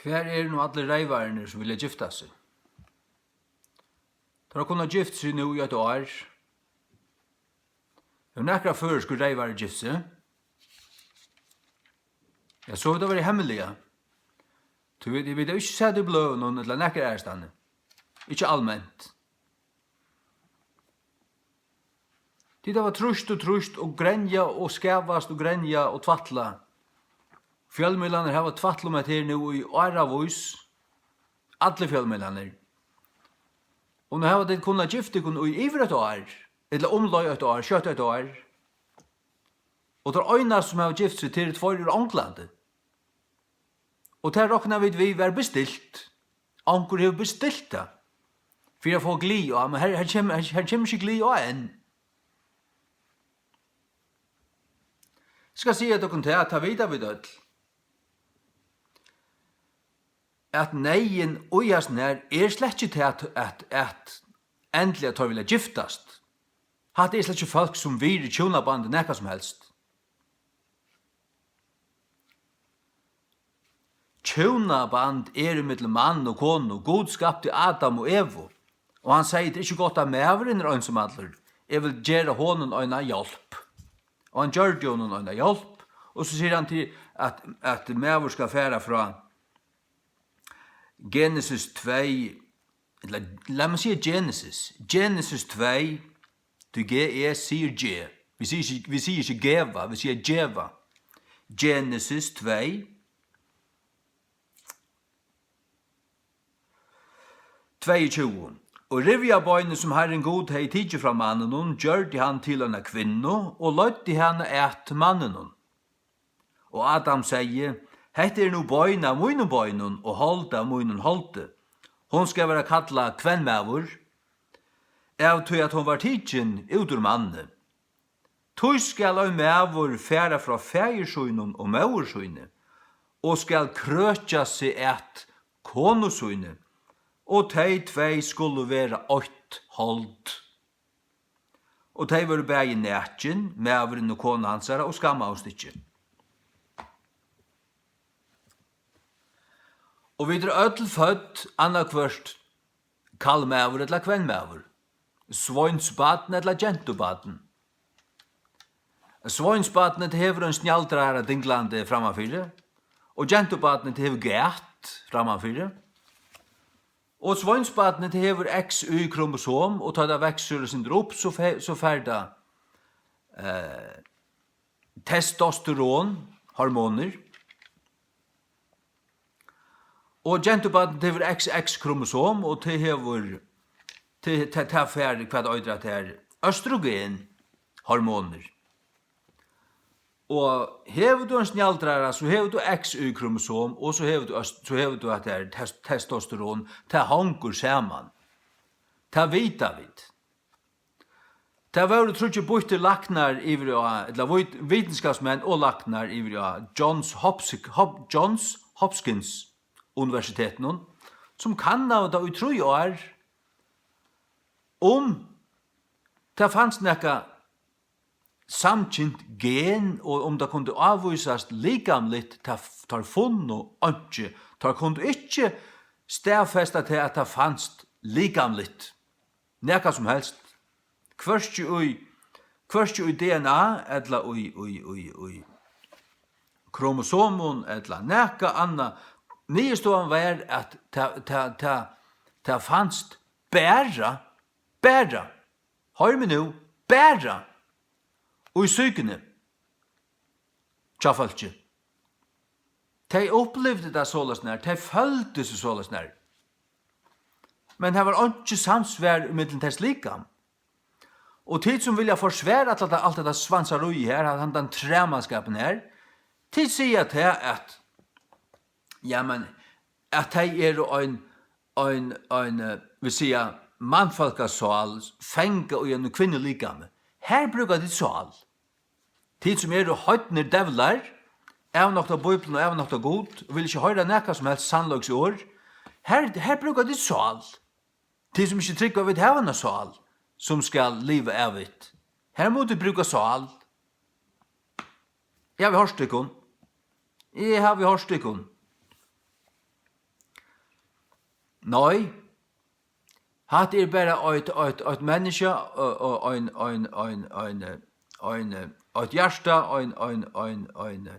Hver nu alle reivarene som ville gifta seg? De har kunnet gifte seg nu i et år. Det er nekra før skulle reivare gifte seg. Jeg så det var hemmelige. Vi har ikke sett i blå noen eller nekra ærestande. Ikke allment. Det var trust og grenja og skævast og grenja og tvattla. Fjallmidlaner har tvattla med her nu i åravus. Alle fjallmidlaner. Og nå har det kunnet gifte kun i iver et år. Eller omløy et år, kjøtt et år. Og det er øyne som har gift seg til et forrige Anglande. Og der råkner vi være bestilt. Anker har bestilt det. For jeg får gli av, men her kommer ikke gli av enn. Skal si at dere til at ta videre vid død. At neien ojas nær slett ikke til at endelig at de vil giftast. Hatt slett ikke folk som vir i tjonabandet nekka som helst. Tjonaband mellom mann og kone, og God skapte Adam og Evo. Og han sier det er ikke godt av meveren er ønsom alder. Jeg vil gjøre hånden øyne hjelp. Og han gjør det hånden øyne hjelp. Og så sier han til at mever skal fære fra Genesis 2, eller la meg si Genesis. Genesis 2, til G-E sier G. Vi sier ikke geva, vi sier djeva. Genesis 2, 22. Og rivja bøyne som Herren god hei tidsi fra mannen hun, gjørte han til henne kvinno, og lødde henne et mannen hun. Og Adam sier, hette nu bøyne av munnen bøynen, og holde av munnen holde. Hon skal være kalla kvennmævur, av tog at hon var tidsin ut ur manne. Tog skal ein mævur færa fra fægersøynen og mævursøyne, og skal krøtja seg et konusøyne, og de tvei skulle være 8 hold. Og de var bægi nætjen, mævren og kona hansara, og skamma oss ikke. Og vi er ødel født annakvørst kallmævur eller kvennmævur, svøynsbaten eller gentubaten. Svøynsbaten hever en snjaldrara dinglande framafyrir, og gentubaten hever gæt framafyrir. Og svøynsbaten hever XY-kromosom, og tar det vekser sin drop, så ferda testosteron, hormoner. Og gentubaten hever XX-kromosom, og det hever ta ferdig hva det øydret er østrogen, hormoner. Og hever du en snjaldrara, så hever du XY-kromosom, og så hever du at det er testosteron, det hanker saman. Det vita vid. Det var det trutje bøyte laknar eller vitenskapsmenn og laknar Johns Hopkins universiteten, som kan av det utroi år det fanns nekka samkjent gen, og om det kunne avvisast likamligt, tar funno ønske, tar kunne ikke stedfesta til at det fanns likamligt, nekka som helst, kvørst i DNA, eller i kromosomon, eller nekka anna. Nyestående var at det fanns bæra, hør meg nu, bæra, og i sykene, tjafaltje. De opplevde det sålesnær, de følte seg sålesnær. Men det var ikke samsvær mellom deres likam. Og tid som vilja forsvære alt det svansarui her, at han den tremanskapen her, tid sier til at at de en vi sier, mannfolkasal, fenga og en kvinnelikame. Her brukar de sal. Tid som høytner devlar, nokta bøyplen og nokta god, og vil ikke høyra nekka som helst sannløks år. Her brukar de sal. Tid som ikke trykker vid hevna sal, som skal liva evigt. Her må de bruka sal. Ja, vi har stykkun. Nei, hatt bara ett människa och ett hjärta en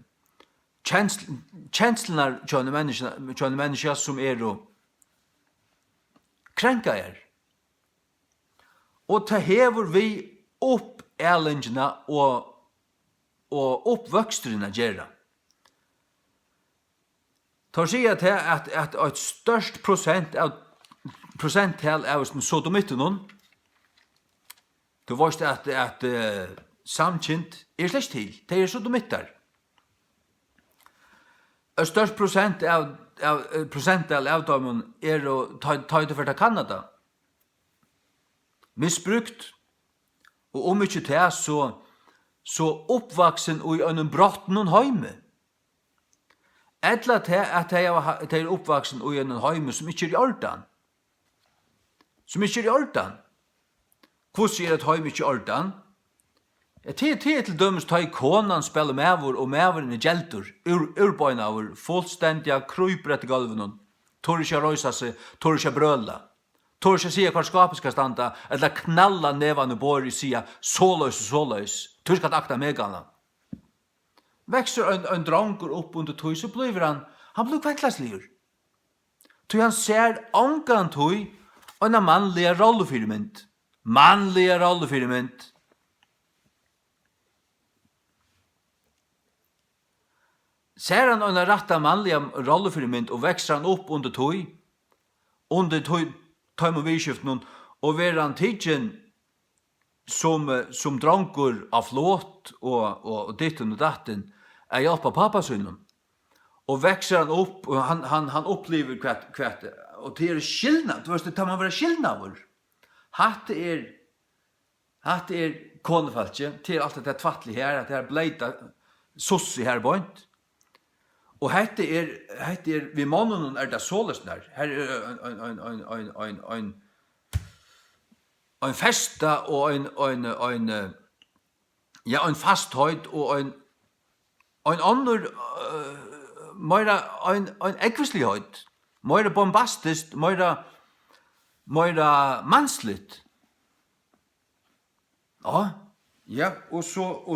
känslorna tjänar människa som då kränka Och ta hever vi upp ällingarna och uppväxterna gera. Tar sig att ett störst procenttal av sodomitten du vet att samkint släkt till. Det är sodomitter. Ett störst procenttal av dem och ta för Kanada. Missbrukt och om inte det så uppvuxen och i en brottnon heime. Eller att det är uppvuxen och i en heime som inte är i ordan. Som inte är i ordan. Hvordan er et heim ikke ordan? Til til dømes ta i konan spela mævur og mævuren i gjeldur, urbøynavur, fullstendiga kryper etter gulven, tår ikke røysa seg, tår ikke brøla, tår ikke sia hva skapet skal standa, eller knalla nevan og bor i sia, såløys, tår skal akta megana. Växer en dranker upp under tog, så blir han blir kvekklasligur. Tog han ser angan tog, og en mannliga rollefyrmynd. Mannliga rollefyrmynd. Ser han en rätta manliga rollefyrmynd och växer han upp under tøym og vidskiften og ver han tidgen som dranker av flåt og ditten og datten hjelp av pappasynnen. Og växer han upp och han upplever kvart och det är skillnad. Du vet det man vara skillnader. Hatt är konefalche till allt det tvattliga här att det är bleita sossi här bort. Och hette är vi mannen är det sålesnär. Här är en festa och en fasthöjd och en annan mera en ekvislighet. Mera bombastiskt, mera mansligt. Ja, och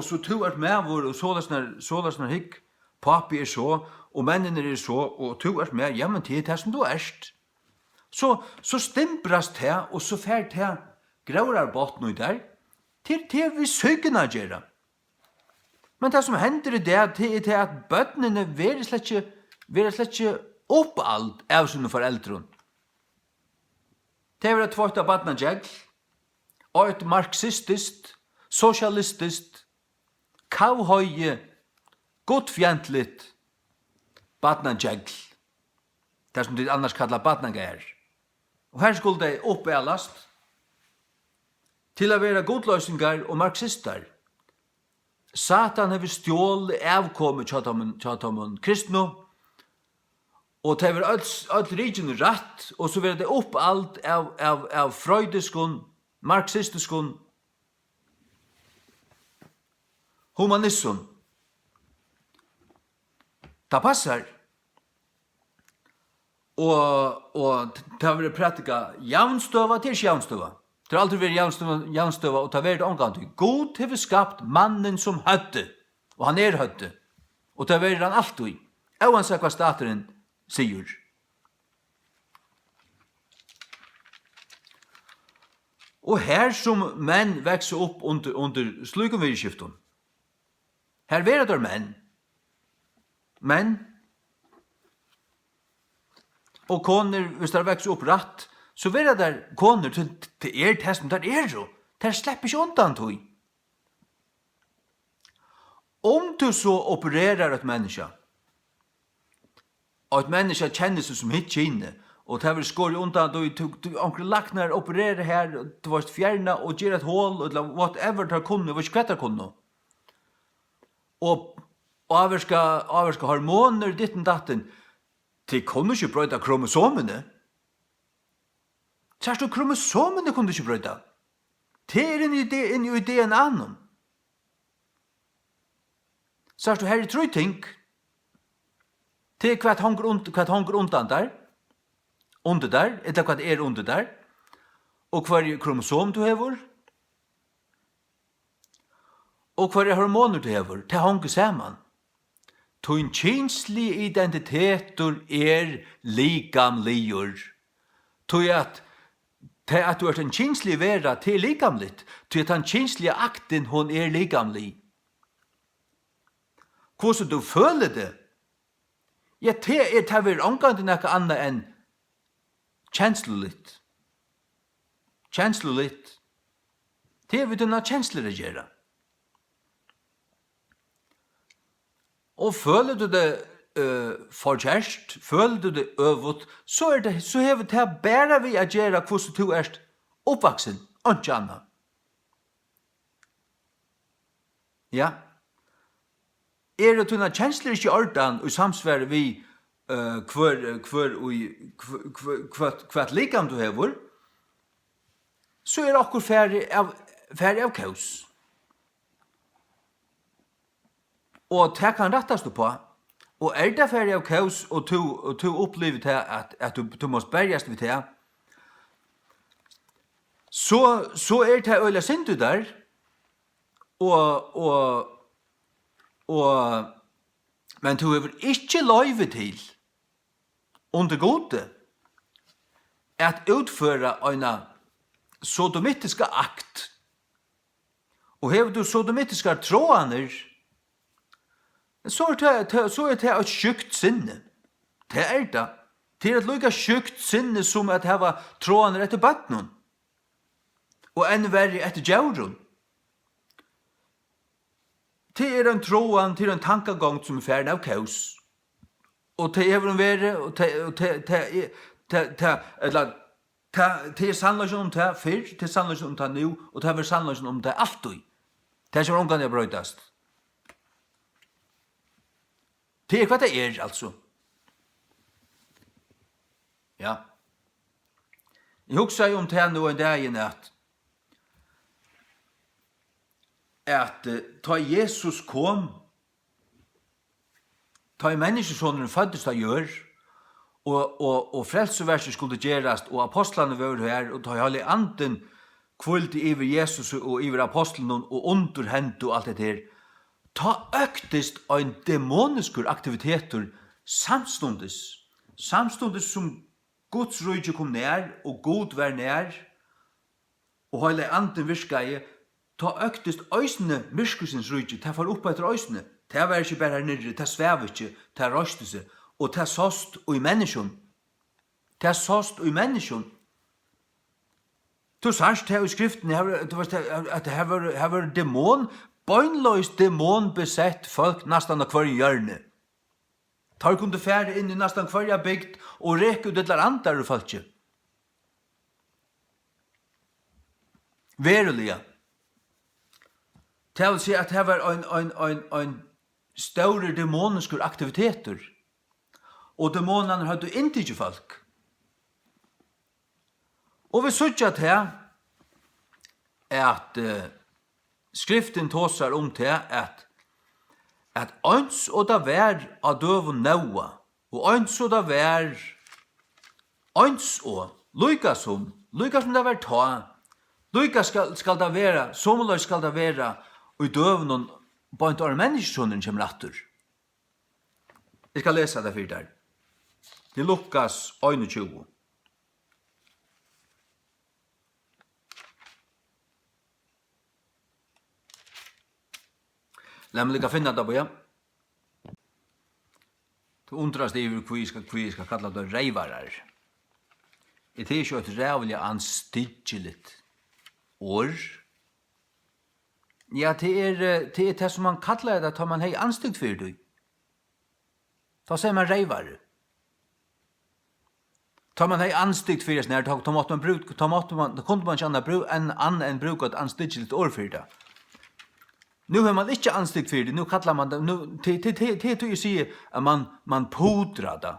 så tog att med vår och sådana hick pappi är så och männen är så och tog att med ja men det är som du ärst. Så stämpras det och så färd det grårar bort nu där. Till vi sökna gera. Men det som händer det är att bötnene vill släcka upp allt av sina föräldrar. Det är ett tvått av badnajägl och ett marxistiskt, socialistiskt, kavhöje, godfjentligt badnajägl. Det som det annars kallar badnagär. Och här skulle det uppälast till att vara godlösningar och marxister. Satan har stjål avkommit tjatamon kristno og det var alt riken rätt och så var det upp allt av freudiskon, marxistiskon, humanisson. Det passar. Och det har varit pratika javnstöva till javnstöva. Det har aldrig varit javnstöva och det har varit omgående. God har skapt mannen som hötte. Och han hötte. Och det har varit han alltid. Oansett vad stateren sier. Och här som män växer upp under slukomvirskiften. Här är det män. Men och koner, hvis det växer upp rätt, så är det där koner till det som där är så. Det släpper inte undan tog. Om du så opererar ett människa, och ett människa känner sig som hit inne, och det vill skor undan, du onkel lacknar opererar här, du var fjärna och ger ett hål, eller whatever det kunde, vad skvättar kunde. Och avvarska hormoner, ditten datten, det kunde inte bröta kromosomene. Särskilt du kromosomene kunde inte bröta. Det är en idé en annan. Särskilt du här är tre ting. Det är kvart hånger undan där. under der, etter hva det under der, og hva kromosom du hever, og hva hormoner du hever, det hanger sammen. Tun kynslige identiteter likamligur. Tui at du er en kynslig vera til likamligt, tui at den kynslige akten hon likamlig. Hvordan du føler det? Ja, det er vel omgående noe annet enn kjenslulitt. Kjenslulitt. Det er vi denne kjensler å gjøre. Og føler du det forkjærst, føler du det øvut, så hever det bare vi å gjøre hvordan du er oppvaksen, og ikke annet. Ja. Det tunna kjensler ikke ordan og samsvær vi hvert likam du hever, så okkur færre av kaos. Og det kan rettast du på. Og det færre av kaos, og du opplever til at du må bergast ved det, så det øyla synd du der, men du har ikke løyve til under gode at utføre en sodomitiske akt. Og hever du sodomitiske tråaner, så det et sjukt sinne. Det det. Det et lika sjukt sinne som at hava tråaner etter battnon. Og enn verre etter djaurun. Det en tråan til en tankagång som färden av kaos. Og det en verre, og det sannløsjon om det fyrr, det sannløsjon om det nu, og det sannløsjon om det alltid. Det som omgang jeg brøydast. Det hva det altså. Ja. Jeg husker om det nå en dag i natt, at ta Jesus kom, ta menneskesonen føddes av gjør, og frelseverset skulle gjerast, og apostlene var her, og ta hele anden kvulti iver Jesus og iver apostlen og underhent og alt det her. Ta øktest en demoniskur aktiviteter samstundes som Guds rydde kom nær, og god var nær, og hele anden virkeie, ta øktest øysene myrskusens rydde, ta for opp etter øysene. Ta var ikke bare her nere, ta svev ikke, ta røste seg, og ta såst og i menneskjon. Ta såst og i menneskjon. Du sørst her i skriften, at det var demon, bøgnløs demon besett folk nesten av hver hjørne. Tar kunne fære inn i nesten hver bygd, og reke ut et eller annet folk. Verulige. Det vil si at det var en større demoniske aktiviteter, og demonene hadde ikke folk. Og vi sørger at her, at skriften tåser om til at øns og det vær av døven nøa, og øns og det vær øns og lykas som det vær ta, lykas skal det være, som skal det være, og i døven og på en år menneskesonen kommer atter. Jeg skal lese det for der. Det Lukas 21. La meg lika finna det på, ja. Du undrast i hva jeg skal kalla det reivarar. Det er ikke et rævlig anstigeligt år. Ja, det det som man kallar det, tar man hei anstygt for det. Da sier man reivare. Tar man hei anstygt for det, da kunde man ikke annet enn bruka et anstygeligt år for det. Nu har man ikke anstygt for det, nu kallar man det, det jeg sier at man pudrar det.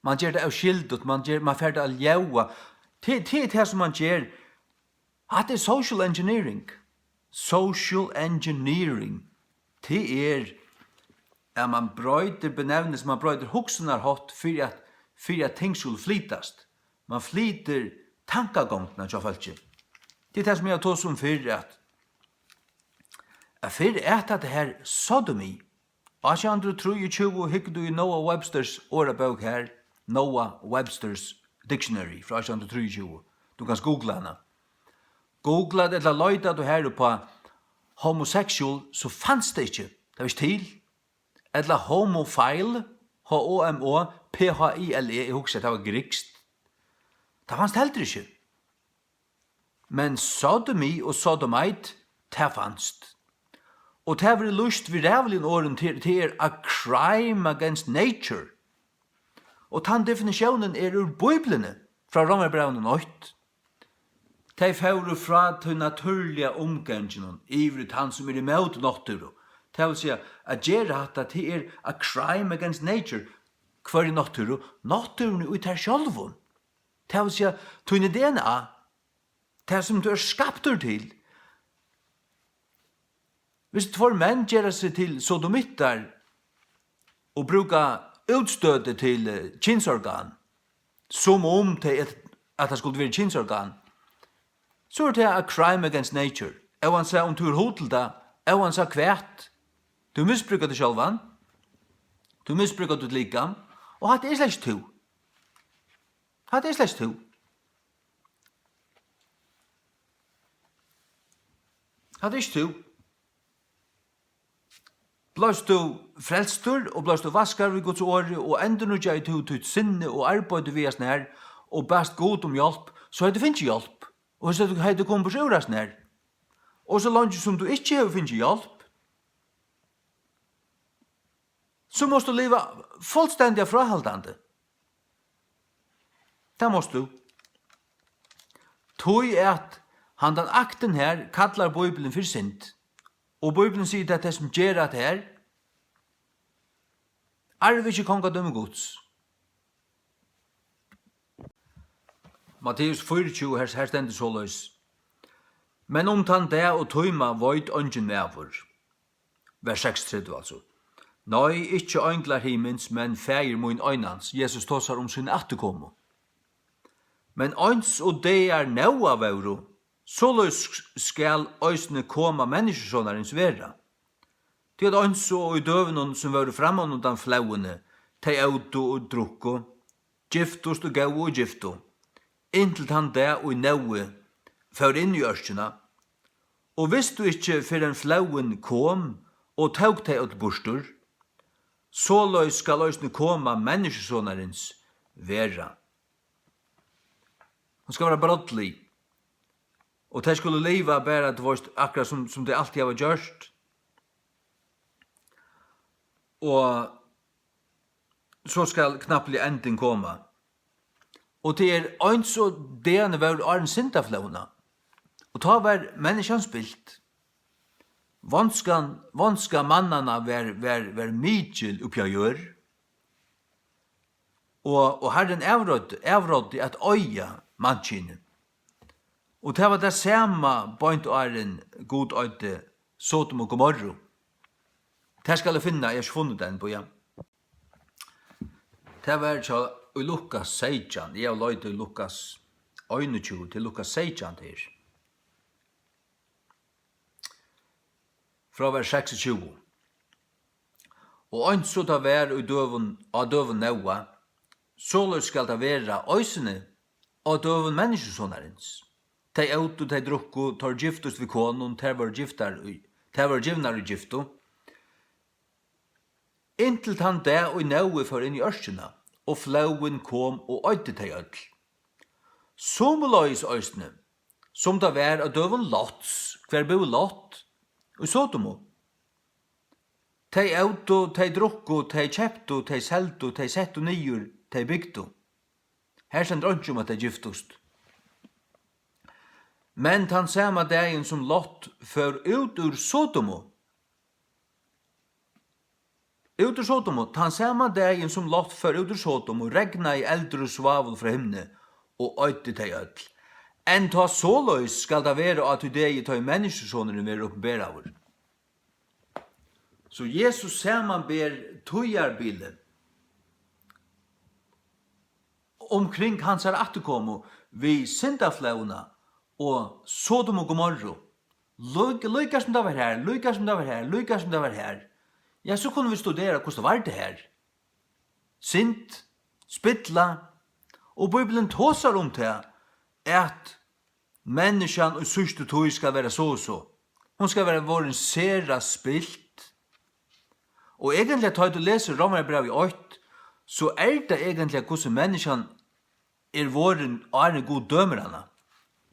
Man gjør det av skildot, man fer det av ljaua. Det det som man gjør, at det er social engineering. Social engineering. Det at man brøyder benevnes, man brøyder hoksenar hot for at ting skulle flytast. Man flyter tankagångna tja falskje. Det er det som jeg tås om fyrr at fyrr at det her sodomi. 1823 hikk du i Noah Websters årebøk her, Noah Websters Dictionary fra 1823. Du kan googla henne. Googla det eller løyda du her på homosexual, så fanns det ikke. Det var ikke til. Eller homofile, H-O-M-O-P-H-I-L-E, jeg husker det var grikst. Det fanns det heller ikke. Men sodomi og sodomite, det fanns det. Og det var lust vi rævlig åren til a crime against nature. Og den definisjonen ur Bibelene, fra Romerbrevnen 8. De fører fra til naturlige omgången, ivret han som imot natur. Det vil si at gjøre at det a crime against nature, hver i natur, naturen ut her sjølven. Det vil si at tøyne DNA, det som du skapt til. Hvis två menn gjør seg til sodomitter og bruker utstøtet til kinsorgan, som om til at det skulle være kinsorgan, så er det a crime against nature. Og han sier om du er hotel da, og han sier kvært. Du misbruker det sjølvan, du misbruker det likam, og hatt er slags to. Hatt er slags to. Hatt er ikke to. Blåst du frelstur, og blåst du vaskar vi Guds åre, og enda nu gjør du til sinne og arbeid vi er snær, og best god om hjelp, så er det finnes hjelp. Og så er det kommet på sjøra snær. Og så langt som du ikke har finnes hjelp, så måste du leva fullständigt frahaldande. Det måste du. Tog at han den akten her kallar Bibelen for synd. Og Bibelen sier at det som gjør at her arv ikke kongadømme Guds. Matteus 24, her stendet så løs. Men om tan det og tøyma void ungen meavur. Vers 36 altså. Nei, ikkje ønglar himmens, men feir mun øynans. Jesus tåsar om sin attekomo. Men øyns og det er naua vauru, såløs skal øysne koma menneskesånarens vera. Det er øyns og i døvnen som var framman undan flauene, tei auto og drukko, giftost og gau og gifto, inntil han det og i naue, for inn i ørskjena. Og hvis du ikkje for en flauen kom, og tauk tei ut borstur, såløs skal øysne koma menneskesånarens vera. Han skal være brottlig. Og det skulle leva bare akkurat som det alltid har gjort. Og så skal knapplig enden komma. Og det er øns og det var en syndaflauna. Og ta var menneskjan spilt. Vanska mannarna var mykjel uppja gjør. Og herren avrådde at øya mannkinen. Og det var det samme point åren god øyde Sodom og Gomorra. Det skal jeg finne, jeg har ikke funnet den på ja. Det var så i Lukas 16, jeg har løyde i Lukas 21 til Lukas 16 her. Fra vers 26. Og øyne så det var i døven Noa, således skal det være øysene av døven menneskesånarens. De auto, de drukko, tar giftus vi konon, de var givnar i gifto. Inntil han det og naue for inn i ørskjena, og flauen kom og øyde de ødel. Som løys øysene, som det var av døven Lots, hver bo Lot, og Sodomo. De auto, de drukko, de kjepto, de selto, de setto nyur, de bygto. Her sender ikke om at de giftust. Men tan sama dagen som Lot för ut ur Sodomo. Ut ur Sodomo, tan sama dagen som Lot för ut ur Sodomo, regna i eldre svavel fra himne, og øyde teg ødel. En ta såløys skal det være at det i tøy menneskesåneren være oppenberaver. Så Jesus saman ber tøyarbilen, omkring hans atterkomo vi syndaflauna og Sodom og Gomorra. Lykka som det var her, lykka som det var her, lykka som det var her. Ja, så kunne vi studera hvordan det var det her. Synd, spittla, og Bibelen tåsar om det, at menneskjan og sørste tog skal være så og så. Hun skal være våren sera spilt. Og egentlig, tar du leser Romerbrevet i 8, så det egentlig hvordan menneskjan våren en god dømerana.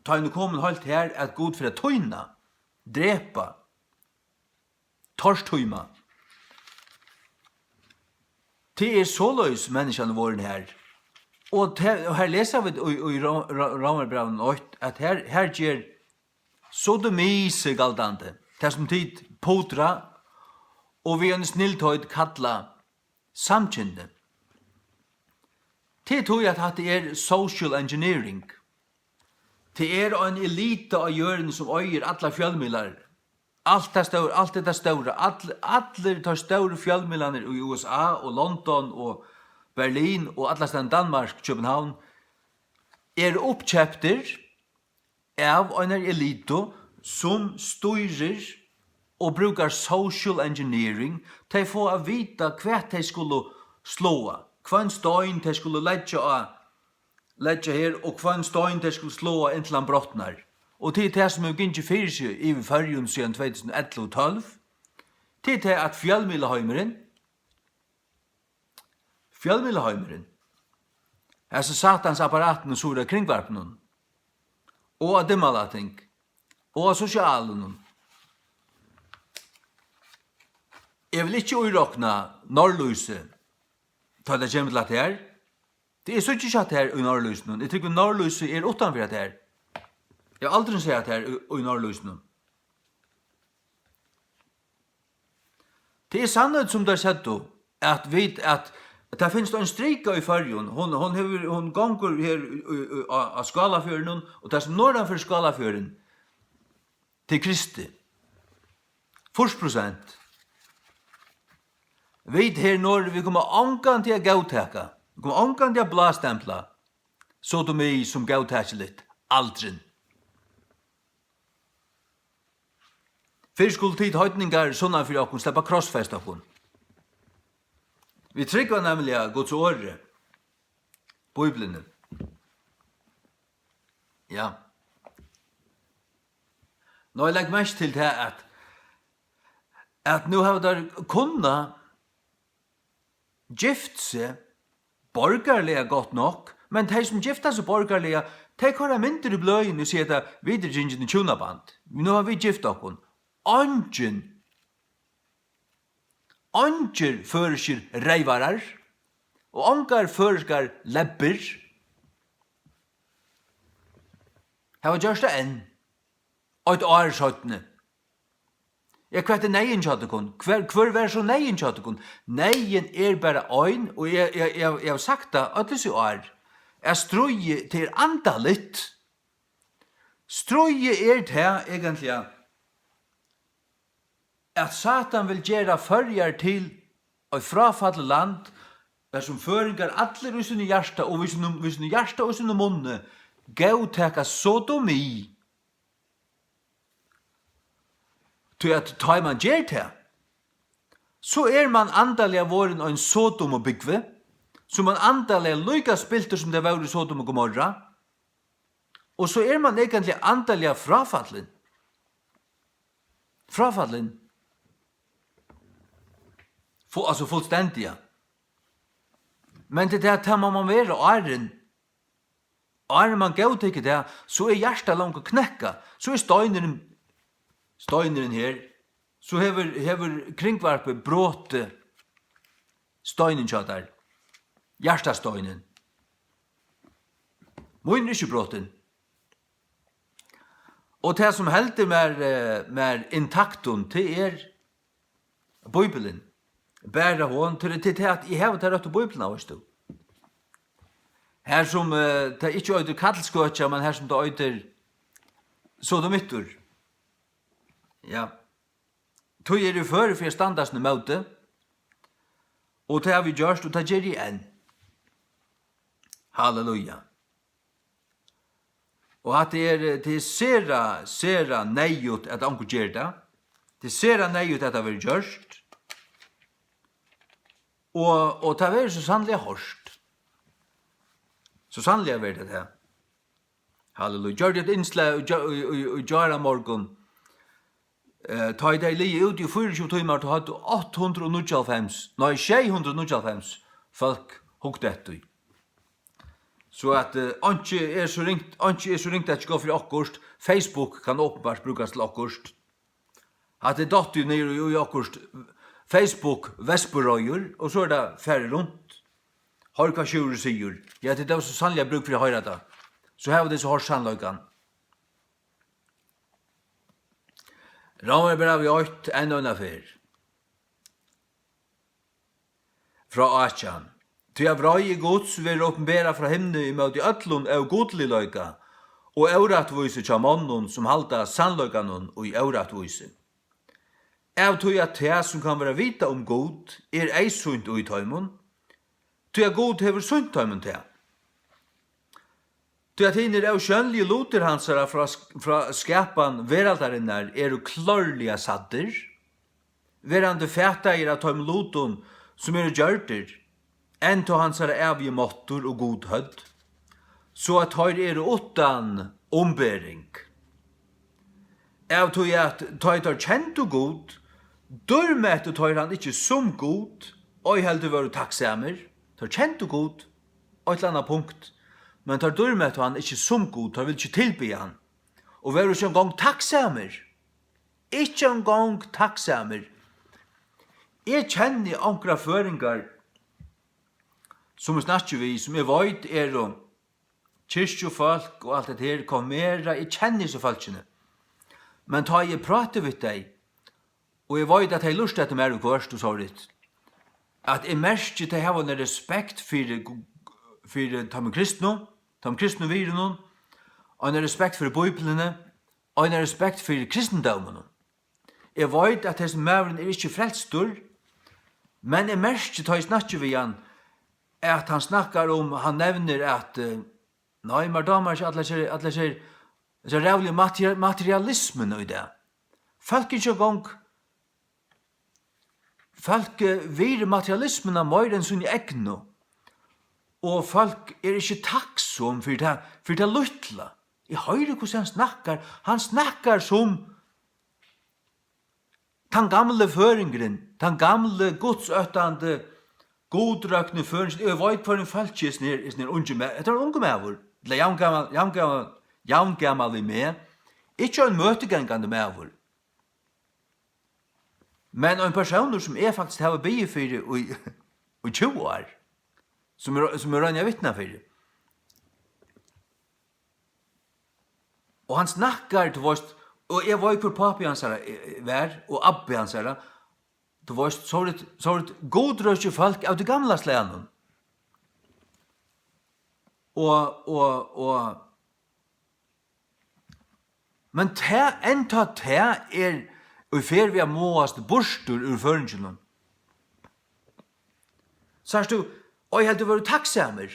Ta nu kommet halt her at god for å tøyna, drepa, torstøyma. Det såløys menneskjan våren her. Og her leser vi i Romerbrevet 8 at her gjør sodomise galdande, det som tid potra, og vi en snilltøyd kalla samkynde. Det tog at det social engineering. Det en elite av hjørne som øyer alle fjellmidler. Alt det store, alle de store fjellmidlene i USA og London og Berlin og alle stedene Danmark, København, oppkjøpter av en elite som styrer og brukar social engineering til å få å vite hva de skulle slå, hva en stein de skulle legge her, og hva en stein de skulle slå inntil han brottnar. Og til det som vi ikke fyrir seg i Førjun siden 2011 og 12, til det at fjellmileheimeren, altså satans apparaten og sura kringvarpen, og av dimmalating, og av sosialen. Jeg vil ikke uirokna Norrlyset, ta det kommer til at her. Det så ikke at her i Norrlysen. Jeg tykker Norrlyset utenfor at her. Jeg har aldri sett at her i Norrlysen. Det sannhet som du har sett då, at det finnes en strika i Førjun. Hon gonger her av Skalafjøren, og det som nordanfor Skalafjøren, til Kristi. 40%. Vet her når vi kommer ankan til å gauteka, vi kommer ankan til å blastempla, sodomi som gauteka litt, aldrin. Før skulle tid høytningar sånne for åkken, slippa krossfest åkken. Vi trykker nemlig Guds åre, Bibelen. Ja. Nå jeg legger mest til det at nå har vi kunnet gift seg borgerlige godt nok, men de som gifta seg borgerlige, de kan ha mindre i bløyen og sier at vi gingen i tjunaband. Nå har vi gift okken. Anger føreskir reivarar, og anger føreskar lepper. Her var gjørst det enn, og et årsøttene. Jeg kvette neien kjattekon. Hver var så neien kjattekon? Neien bare øyn, og jeg har sagt det, at det så jeg strøye til andalit. Strøye til egentlig, at Satan vil gjøre førjar til et frafallet land, der som føringar alle i sine hjärsta, og i sine hjärsta og i sine munne, gauteka sodomi, til at ta man gjør til, så man andalig våren av en Sodom og bygve, så man andalig lykka spilter som det var i Sodom og Gomorra, og så man egentlig andalig frafallen. Altså fullstendige. Men det er må man være åren. Åren man gav til det, så hjertet langt å knekke. Så støyneren her. Så hever kringvarpet bråte støynen kjøtter. Hjertestøynen. Moin ikke bråten. Og det som helder mer intakton til Bibelen. Bæra hon til det at jeg har det rett til Bibelen av oss. Her som det ikke øyder kattelskøtja, men her som det øyder sodomittur. Ja. Tog det før for standardsne møte, og det har vi gjørst, og det gjør jeg enn. Halleluja. Og at det er sera nejut at anker gjør det. Det er sera nejut at det vil gjørst. Og det er så sannelig hørst. Så sannelig er det det. Halleluja. Gjør det et innslag og gjør av morgen. Ta i deg li ut i 24 timer til hadde 695 folk hukt etter. Så at anki er så ringt at ikke gå for akkurst. Facebook kan åpenbart brukes til akkurst. At det datt jo nere i akkurst Facebook Vesperøyer, og så er det færre rundt. Har hva sjur sier. Ja, det er så sannlig jeg bruker for å høre det. Så her var det så har sannløyken. Rammer brev i 8, en og en affær. Fra Achan. Til av røye gods vil åpenbæra fra himne i møte øtlun av godlig løyka, og euratvise tja mannen som halda sannløykanen og i euratvise. Av tog at det som kan være vita om god ei sunt ui tøymon, tog at god hever sunt tøymon til. Tog at hinner av skjønlige loter hansara fra skapan veraldarinnar jo klarlige sadder, verande fætteir av tøymon loton som gjørter, enn to hansara avge måttor og god hødd, så at høyr utan ombering. Av tog at tøyt kjent og god, dørmette tøyr han ikke som god, og heldur var takksamer, tøyr kjent og god, og et eller annet punkt, men tøyr dørmette han ikke som god, tøyr vil ikke tilby han, og var ikke en gang takksamer, ikke en gang takksamer. Jeg kjenner ankra føringar, som snakker vi, som jeg vet og kyrkjofolk og alt det her kommer, jeg kjenner så folkene. Men ta jeg prater med deg, og jeg vet at jeg lust etter mer og kvørst og så litt, at jeg merker til å ha en respekt for de kristne virene, og en respekt for bøyplene, og en respekt for kristendommen. Jeg vet at disse mævren ikke frelstor, men jeg merker til å snakke vi han, at han snakkar om, han nevner at nei, men damer ikke alle ser rævlig materialismen i det. Folk ikke gang folk vir materialismen av mer enn sin egno, og folk ikke takksom for det luttla. Jeg hører hvordan han snakkar som den gamle føringren, den gamle godsøttande godrøkne føringen. Jeg vet for en folk er sånn unge med, det unge med, eller jaungammal i med, ikke en møtegengande med. Men en person som faktisk har bygget for i 20 år, som rønner vittna for det. Og han snakkar til oss, og jeg var hvor papi hans var, og abbi hans du veist, så er det godrøsje folk av det gamle slenen. Men enda det og fer vi måast borstur ur føringen. Så er du, og jeg heldur vært takksamer.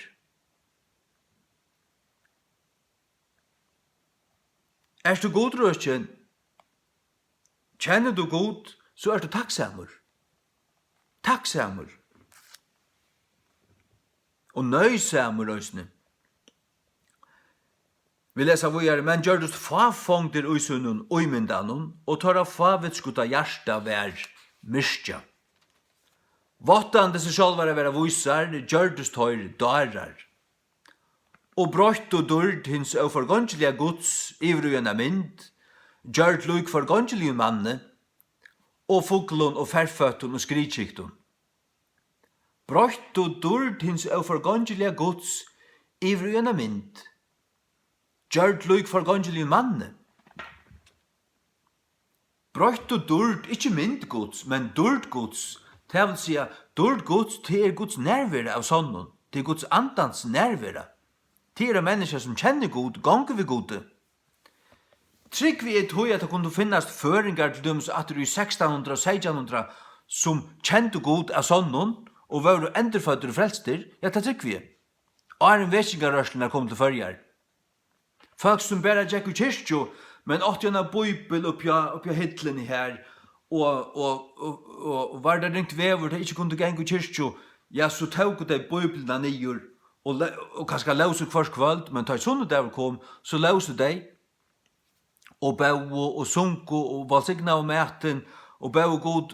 Er du godrøsje, kjenner du god, så er du takksamer. Takksamer. Og nøysamer røysene. Vi leser videre, men gjør det fafongter uisunnen og imyndanen, og tar av favetskuta hjärsta vær myrstja. Vottande seg sjálvare vera vusar, gjør det tøyr darar. Og brøtt og dörd hins av forgångelige gods, ivrujena mynd, gjør det luk forgångelige manne, og fuglun og færføttun og skridsjiktun. Brøtt og dörd hins av forgångelige gods, ivrujena mynd, gjørt luk forgångelige manne. Brøtt og dörd, ikke myndgods, men dördgods. Det vil si at dördgods til Guds nærvære av sånnen, til Guds andans nærvære. Til mennesker som kjenner god, ganger vi gode. Trygg vi tog at det kunne finnes føringar til dem at det i 1600 og 1600 som kjente god av sånnen, og var endrefødder og frelster, ja, det trygg vi. en vekingarrørslen kom til førjar. Folk som bare gikk i kyrkjo, men åtte en bibel oppja hitlen her, og var det ringt vever, det ikke kunne gå i kyrkjo, ja, så tog de bibelna nyer, og kanskje løse hver kvöld, men da sånne der kom, så løse de, og bau og sunko, og valsigna av maten, og bau god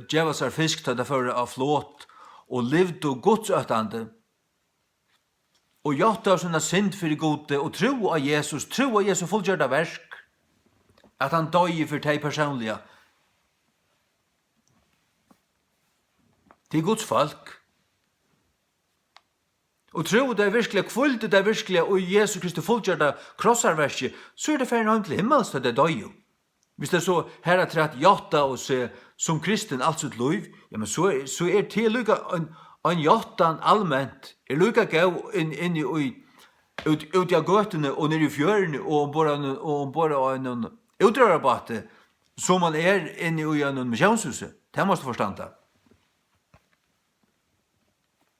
djeva seg fisk til det førre av flåt, og livde og godsøttande, og gjort av sånne synd for gode, og tro av Jesus fullgjørda versk, at han døg for deg personlige. Til Guds folk. Og tro det virkelig, kvulde det virkelig, og Jesus Kristus fullgjørda krossarverket, så det ferdig noen til himmels til det døg. Hvis det så her er trett jatta og se som kristen alt sitt liv, ja, men så til lukka en jattan allmänt lukka gau inn i ut i gøtene og nere i fjørene og ombora en utrørabate som man inn i en misjonshuset. Det måste forstanda.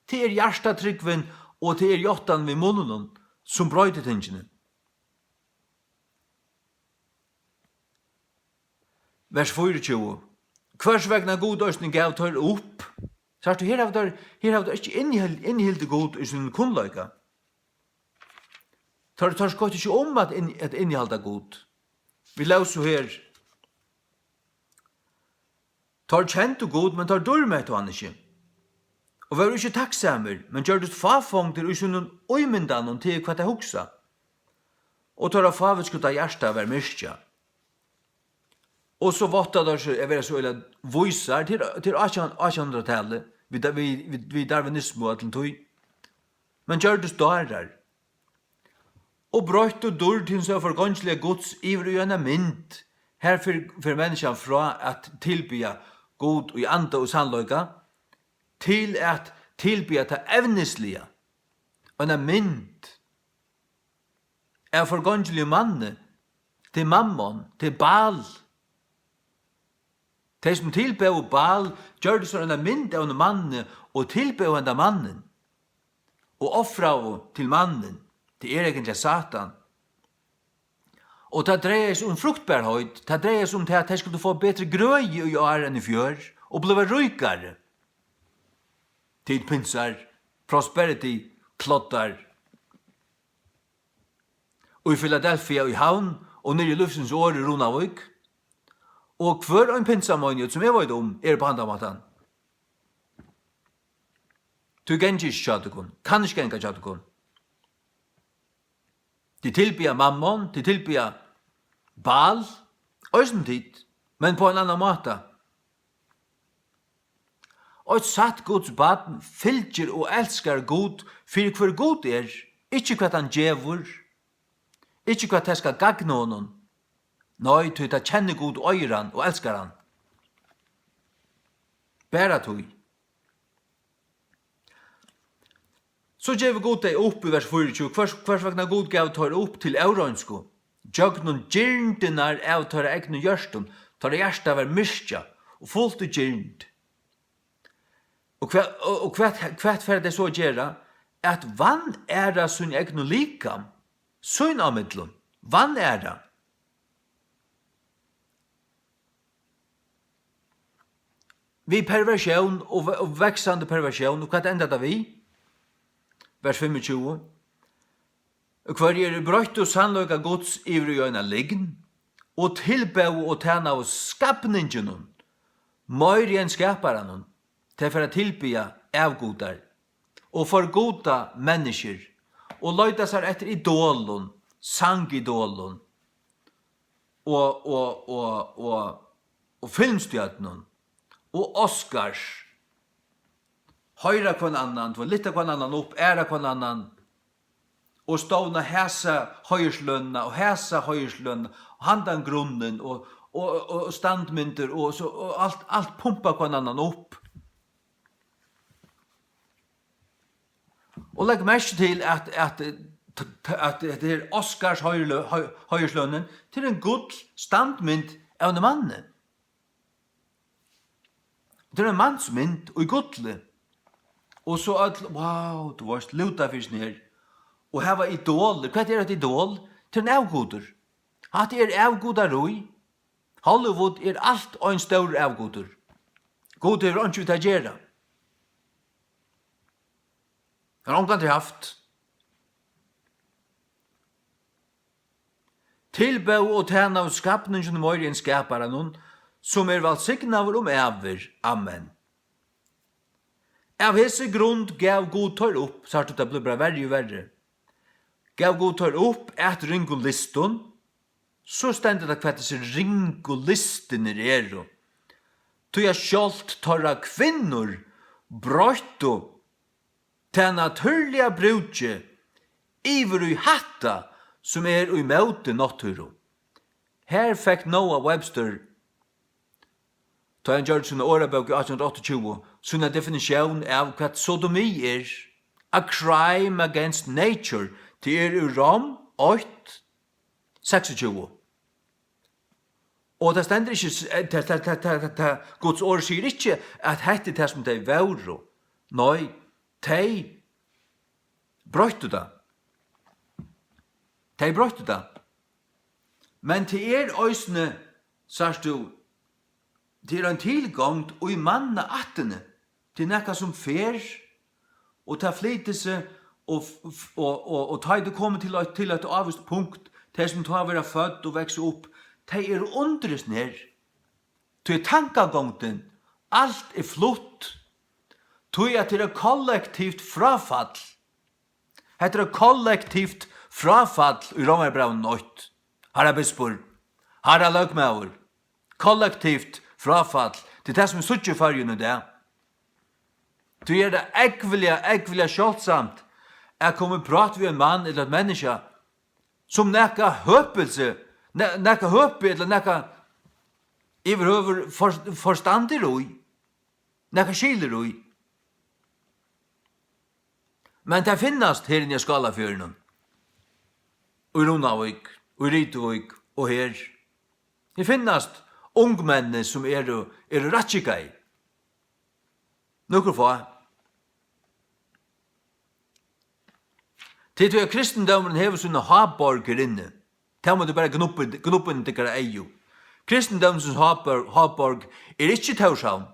Det hjertatryggven og det jattan ved munnen som brøyde tingene. Vers 24. Hvers vegna god østning gav tar opp. Så her har det ikke innhildet god i sin kunnløyga. Tar skott ikke om at innhalda god. Vi lauser her. Tar kjent og god, men tar dørmet og han ikke. Og var ikke takksamer, men gjør det fafongter i sin øymyndan til hva det hoksa. Og tar av favetskuta hjärsta var myrkja. Og så votta der seg, jeg vet så eller voisar til 1800-tallet, vid darwinisme og til tøy. Men gjør det større. Og brøyt og dør til så forgangslige gods iver og gjerne mynd, her for menneskene fra at tilbya god og i anda og sannløyga, til at tilbya til evneslige, og en mynd er forgangslige manne, til mammon, til bal. De som tilbøy Baal gjør det sånn en mynd av en mann og tilbøy en mannen og offra til mannen. Det egentlig Satan. Og det dreier seg om fruktbarhet. Det dreier seg om det at de skulle få bedre grøy i år enn i fjør og bli rykere. Tidpinsar, prosperity, klottar. Og i Philadelphia og i Havn og nere i luftens år i Ronavik. Og hver en pinsamånjut som jeg vet om på handamaten. Du gengi ikke kjattekon, kan ikke genga kjattekon. De tilbya mammon, de tilbya bal, tid, men på en annan måte. Og et satt Guds baden fylgjer og elskar God for hver god ikke hva han djevur, ikke hva det skal gagne honom. Nei, du ta kjenner god øyran og elskar han. Bæra tog. Så gjør vi god deg opp i vers 24. Hvers vegna god gav tar opp til eurøynsko. Jøgnun gyrndinar av tar egnu gjørstun. Tar hjersta var myrkja og fullt og gyrnd. Og hva fer det så gjøre? At vann det sunn egnu likam. Sunn av midlun. Vann det. Vi perversjon og veksande perversjon, og hva enda da vi? Vers 25. Hver brøyt og sannløyga gods ivr i øyna liggen, og tilbau og tæna av skapningen, møyri enn skaparan, til for å tilbya avgodar, og forgoda mennesker, og løyda seg etter idolon, sangidolen, og filmstjøtnen, og Oscars. Høyra kvann annan, litta kvann annan opp, æra kvann annan, og ståna hæsa høyerslønna, og hæsa høyerslønna, og handan grunnen, og standmynter, og alt pumpa kvann annan opp. Og legg merke til at det Oscars høyerslønnen til en god standmynt av en mannen. Det en mannsmynd og i godle. Og så wow, du varst luta fyrst ned. Og her var idol. Hva er et idol? Til en avgoder. At avgoder roi. Hollywood alt og en stor avgoder. God er ikke vi gjøre. Har omgang til haft. Tilbø og tæna av skapningen vår i en skapare noen, som valsignaver over. Amen. Av hese grund gav god tar opp, så det ble bare verre og verre. Gav god tar opp et ringolisten, så stendet det hva disse ringolistene er. Tog jeg skjalt tarra kvinnor, brøtto, til naturliga brudje, iver i hatta, som i møte natturo. Her fikk Noah Webster, ta en gjør sin årebøk i 1828, sånn definisjon av hva sodomi er, a crime against nature, til i Rom 8, 26. Og det stender ikke, Guds ord sier ikke at hette det som de var. Nei, de brøyte det. De brøyte det. Men til øysene, sier du, til en tilgang og i manna attene, til nekka som fer, og ta flyte seg, og ta det komme til et avvist punkt, de som tar være født og vekse opp, de undres ned. Til tankagångten, alt flott. Til at det kollektivt frafall. Det kollektivt frafall i Romerbraun 8. Herra bispor, herra løgmaur, kollektivt frafall til det som suttje fargen i det. Du det ekvelia kjølsamt at komme prat ved en mann eller et menneske som nekka høpelse, nekka høpe eller nekka iverhøver forstandig roi, nekka skiler roi. Men det finnes her i Skalafjøren, og i Ronavik, og i Rytevik, og her. Det finnes ungmennene som rattsikai. Nokker få. Til at kristendommen hever sånne havborger inne. Det må du bare gnuppen til hver eio. Kristendommens havborg ikke Torshavn.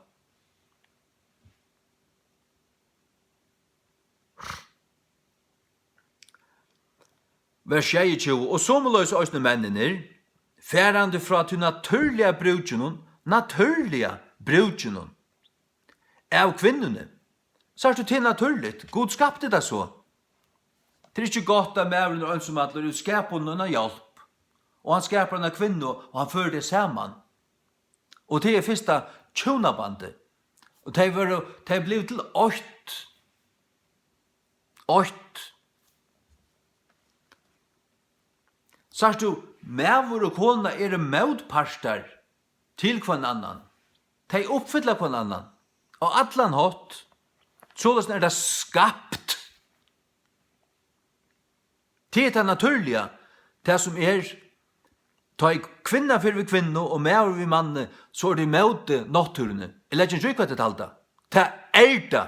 Vers 22, og så må løse oss mennene, færande fra til naturliga brudgjennom, av kvinnerne. Så er det til naturligt. Gud skapte det så. Det ikke godt at mævren og ønsomadler skaper noen hjelp. Og han skaper en kvinne, og han fører det sammen. Og det første tjonabandet. Og det ble til 8. 8. Så er du, mævur og kona møtparstar til hver annan. De oppfyller hver annan. Og atlan hatt, således det skapt. Det det naturliga, det som ta kvinna fyrir kvinna og mævur vi manne, så det møte natturene. Eller ikke trykk hva det talta. Det det.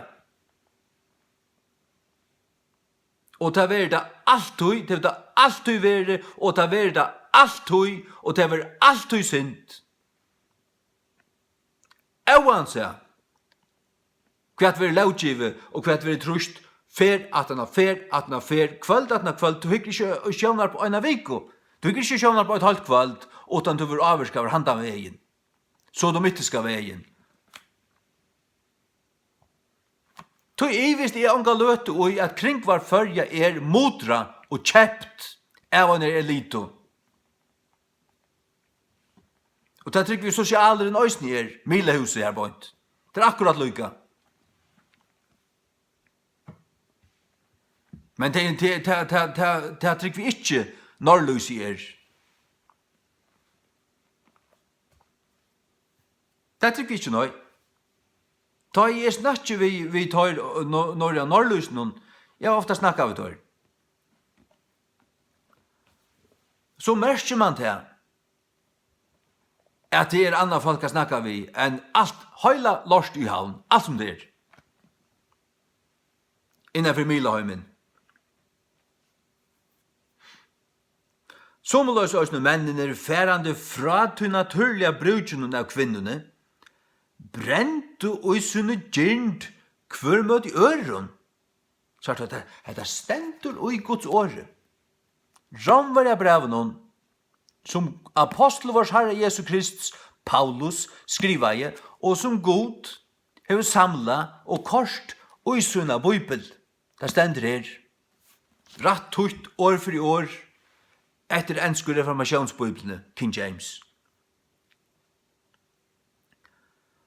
Og det er det alltid, det er det alltid være, og det er det alltid, og det er alltid synd. Oansett, hva vi lovgivet, og hva vi trust, fer at han fer, kvöld at han kvöld, du hikker ikke sjøvnar på en av viko, du hikker ikke sjøvnar på et halvt kvöld, utan du vil avvirka over handa veien, så de ytterska veien. Så visst anga løte og at kring var førja modra og kjept av en elito. Og det trykker vi sosialer enn øysni milehuset her bort. Det akkurat lykka. Men det trykker vi ikke norrløs Det trykker vi ikke nøy. Ta jeg snakker vi tar Norge og Norrlusen, jeg har ofta snakket vi tar. Så merker man til at det andre folk snakker vi enn alt, høyla lorst i havn, alt som det innanfor milaheimen. Sommerløs også mennene færande fra til naturlige brukene av kvinnerne, brent og i sunne gynd hver møt i øren. Så at det stendur og i Guds åre. Ramvar jeg breven som apostel vårs Herre Jesu Kristus, Paulus, skriver jeg, og som God har samla og kort og i sunna bøybel. Det stendur her. Ratt tutt år for i år, etter enske reformationsbøyblene, King James.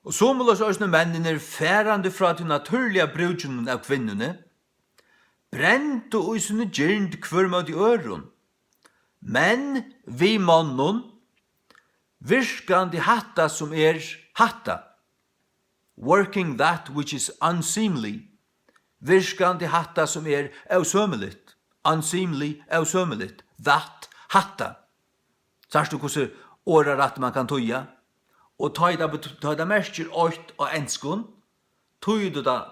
Og så må også mennene færande fra til naturlige brudgen av kvinnerne, brent og usne gynd hver mot i øron, men vi mannen virkande hatta som hatta, working that which is unseemly, virkande hatta som ausømeligt, unseemly, ausømeligt, that, hatta. Sørst du hvordan året rett man kan tøya? Og ta det merker åkt og enskun, tøy du da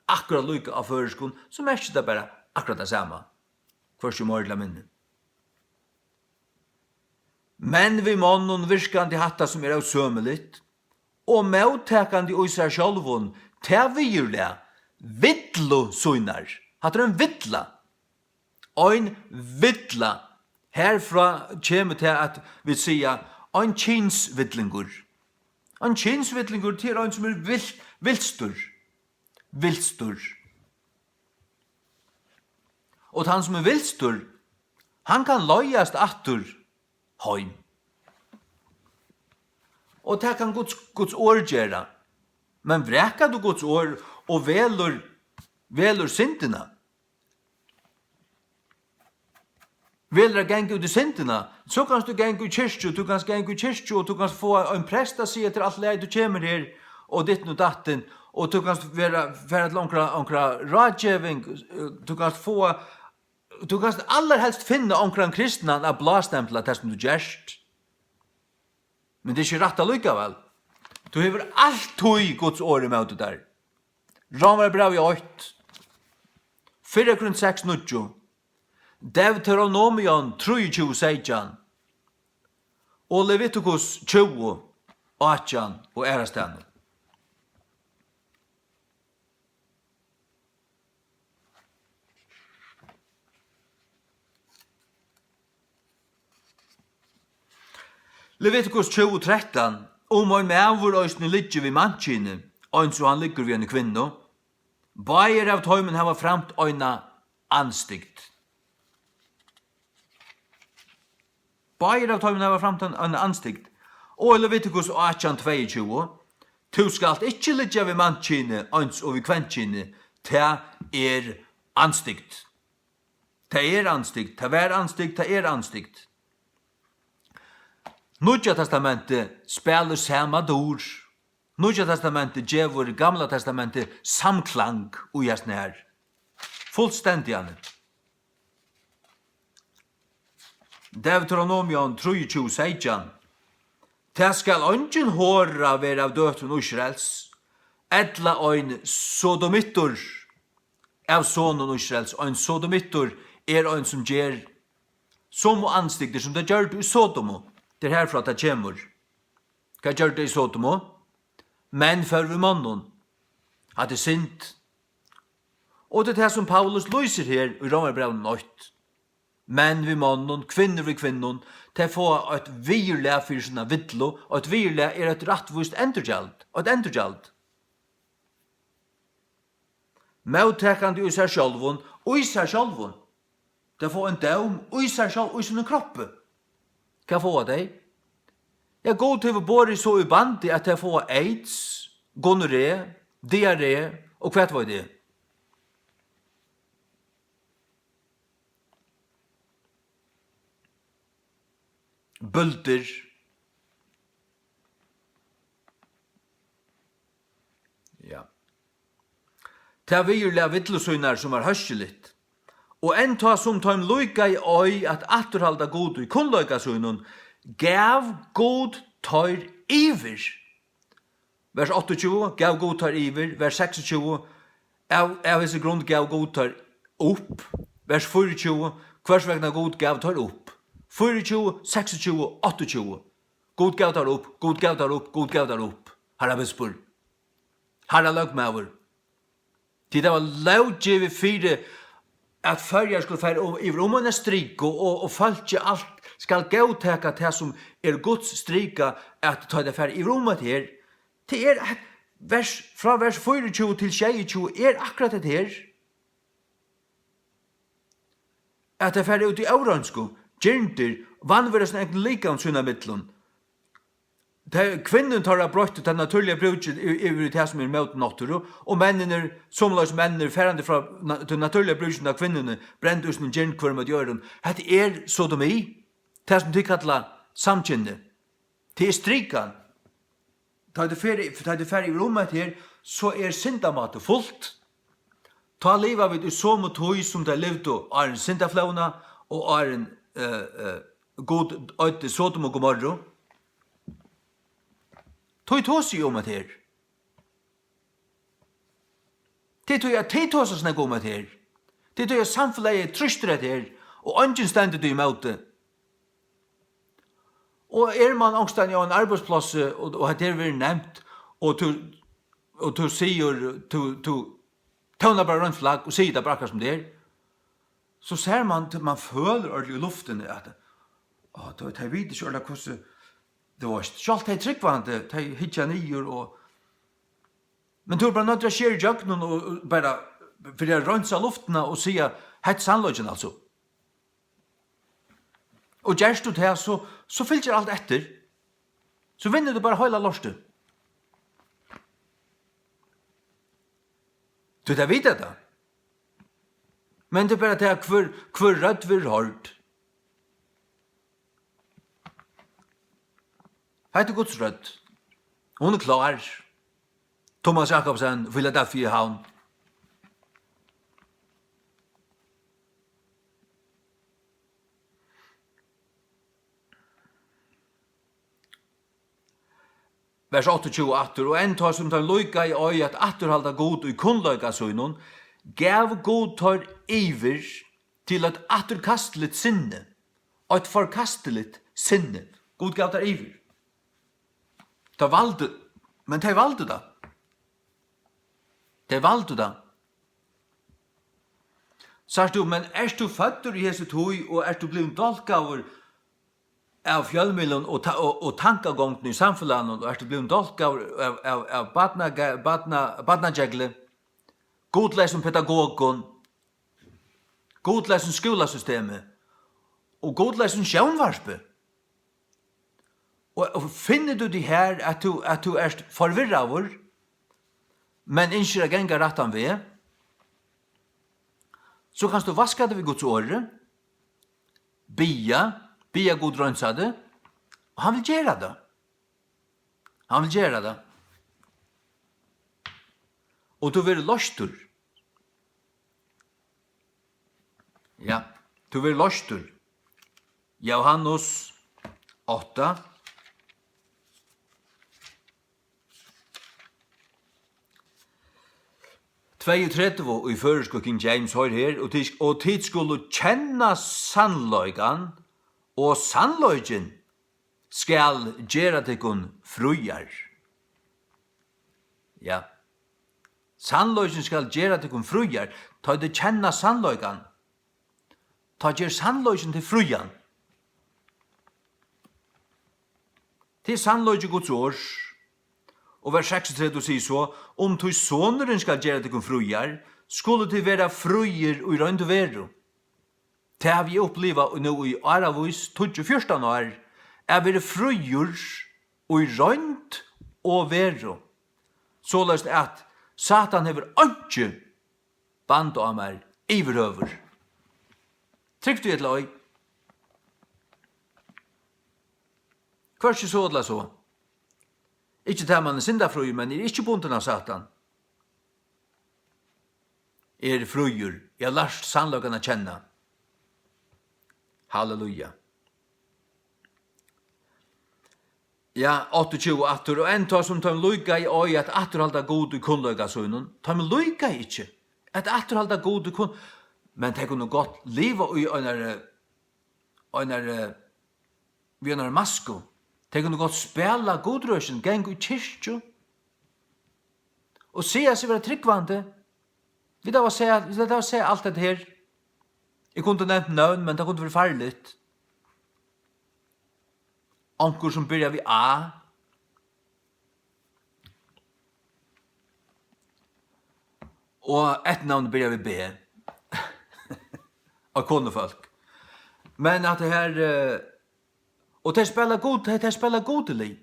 akkurat lykka av føreskun, så merker det bare akkurat det samme. Først i morgla minne. Men vi mannen virkande hatta som ausømeligt, og møttekande i seg sjálvun, til virle, vittlo søgnar. Hatt en vittla. Ein vittla. Herfra kommer til at vi sier ein kinsvittlingur. Ein kinsvittlingur til ein som vilstur. Vilstur. Og han som vilstur, han kan løyast attur heim. Og det kan Guds år gjøre. Men vrekar du Guds år og velur syndina, velur genge ut i syndina, så kan du genge ut kyrkju, du kan genge ut kyrkju, og du kan få en prest å si etter alt leid du kommer her, og ditten og datten, og du kan være til onkra rådgjeving, du kan aller helst finne onkra kristna av blastempla til som du gjerst. Men det er ikke rett allikevel. Du hever alt tøy Guds åre med det der. Ramar brev i 8. 4:6 nudjo. Deuteronomion 3:16. Og Leviticus 20:18 og ærastane. Leviticus 20:13. Ein mævur òsne ligger vi mannkine, ein så han ligger vi en kvinno. Bæger av tøymen hava framt øyna anstigt. Bæger av tøymen hava framt øyna anstigt. Og i Leviticus 18:22. Tu skalt ikkje ligger vi mannkine, eins og vi kventkine, ta anstigt. Ta anstigt, ta vær anstigt, ta anstigt. Nudja testamentet spelar samma dor. Nudja testamentet gjevur gamla testamentet samklang og jasn her. Fullständiga. Deuteronomion 3:16. Ta skal ongin håra vera av døtrun Israels, etla ein sodomittur av sonen Israels, ein sodomittur ein som ger som anstigter som det gjør i Sodomo. Det er herfra at det kommer. Hva gjør det i Sodomo? Men for vi mannen hadde sint. Og det er det som Paulus lyser her i Romerbrevet 8. Men vi mannen, kvinner vi kvinnen, til å få et virle for sine vittlo, og et virle er et rettvist endurgjald. Et endurgjald. Møttekende i seg sjølven, og i seg sjølven. Til å få en døm, og i seg sjølven, og i sin kroppe. Hva får de? Jeg går til å bore så i bandet at jeg får AIDS, gonorré, diarré, og hva var det? Bulter. Ja. Det vi jo la vittlesøgner som hørselig. Og en ta som ta en loika i øy at atterhalda god i kunnloika søgnen, gav god tar iver. Vers 28, gav god tar iver. Vers 26, Av hese grund gav god tar upp. Vers 24, hvers vegna god gav tar upp. 24, 26, 28. God gav tar upp, god gav tar upp, god gav tar upp. Herra vispur. Herra løgmaver. Tid det var lovgivet fire at førjar skulle fære i romane strik og falske alt skal gauteka det som Guds strika at ta det fære i romet her. Det fra vers 24 til 22 akkurat det her. At det fære ut i auransko, gjernder, vannverðast egen likam sunna mittlun. Kvinnen tar brøtt den naturliga bruket över det som mot natur och männen somlars män färande från den naturliga bruket av kvinnorna bränt ut en gärn med gören. Det sodomi, det som de kallar samkynne. Det strikan. Ta det färg i rummet här så syndamatet fullt. Ta livet vid så mot hoj som det levde och en syndaflauna och en god öde Sodom och Gomorra. Tog tås om det her. Det tog jeg tås snakke om det her. Det tog jeg samfunnet tryster det her, og ønsken stendet du i møte. Og man angstad en arbeidsplass, og det er nevnt, og du sier, du tøvner bare rundt flagg, og sier det bare akkurat som det er, så ser man føler ordentlig i luften, at det vet ikke ordentlig hvordan det var ikke de tryggvande, de hitja nyer men du er bare nødt til å skjere jøgnen og bare for å rønsa luftene og si hett sannløgjen altså. Og gjerst du det, så fylger alt etter. Så vinner du bare høyla lorste. Du det vet det. Men det er bare det hver rødt vi hørt. Hette Guds rødt. Hun klar. Thomas Jakobsen, Philadelphia havn. Vers 28, og en tar som tar loika i øy at atterhalda god i kunnløyga søgnon, gav god tar iver til et atterkasteligt sinne, og et forkasteligt sinne. God gav tar iver. Men de valde det. De valde det. Sagt du, men du føtter i hese tog, og du blevet dolkaver av fjallmiddelen og tankegongen i samfunnet, og du blevet dolkaver av badnajegle, godlesen pedagogen, godlesen skolasystemet, og godlesen sjøvnvarspe. Og finner du det her at du forvirret, men ikke er genga rattan ved, så kan du vaska det ved Guds åre, bia god rønsa det, og han vil gjøre det. Han vil gjøre det. Og du vil løstur. Ja, du vil løstur. Johannes 8, 32 og i føresko King James høyr her, og tid skulle kjenna sannløygan, og sannløygen skal gjera tekun frujar. Ja. Sannløygen skal gjera tekun frujar, ta det kjenna sannløygan. Ta gjer sannløygen til frujan. Til sannløygen Guds års, og vers 36 sier så, om tog soneren skal gjøre deg frujar, skulle det være frujer og rønt veru. Det har vi opplevd nå i Aravis 14 år, være frujer og rønt og veru. Såleis at Satan hever ikke band av meg iverøver. Trykt du et løy? Hva er ikke så det så? Ikke det man syndafrøy, men ikke bunden av Satan. Frøyer, jeg lærst sannløkene kjenne. Halleluja. Ja, 28 atter, og en tar som tar en løyga i øye at atterhalda god i kunnløyga søgnen, tar man løyga ikke At atterhalda gode kun, men det kunne godt leva i vi en masko. Det kunne godt spela godrøsjen, gang i kyrkju, og se seg være tryggvande. Vi da var se alt det her. Jeg kunne nevnt navn, men det kunne være farligt. Anker som byrjar vi A. Og et navn byrjar vi B. Av konefolk. Men at det her... og det spiller godelig.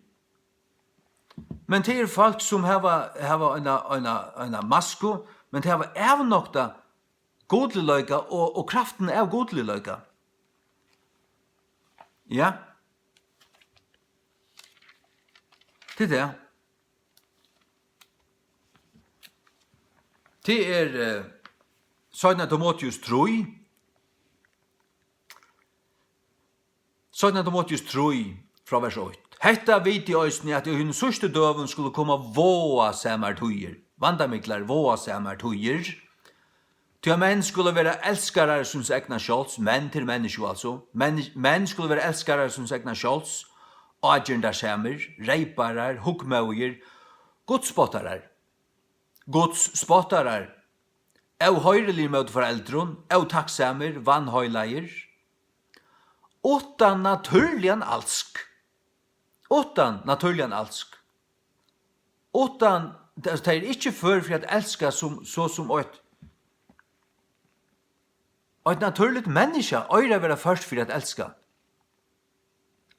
Men det er folk som har en masko, men det har evnokta godligløyga og kraften av godligløyga. Ja. Det er det. Det er Søgna Timotheus 3. Søgna Timotheus 3 fra vers 8. Hetta vit i øysni at i hun sørste døven skulle komme våa samar tøyer. Vandamiklar våa samar tøyer. Til menn skulle være elskarar som egna skjolds, menn til menneske altså. Menn skulle være elskarar som egna skjolds, agenda samer, reiparar, hukmauer, godspottarar. Godspottarar, au høyrelir mot foreldron, au takksamer, vannhøyleier, utan naturligan alsk. Utan naturligan alsk. Utan, det er ikke for at elska så som et naturligt menneske øyre være først for at elska.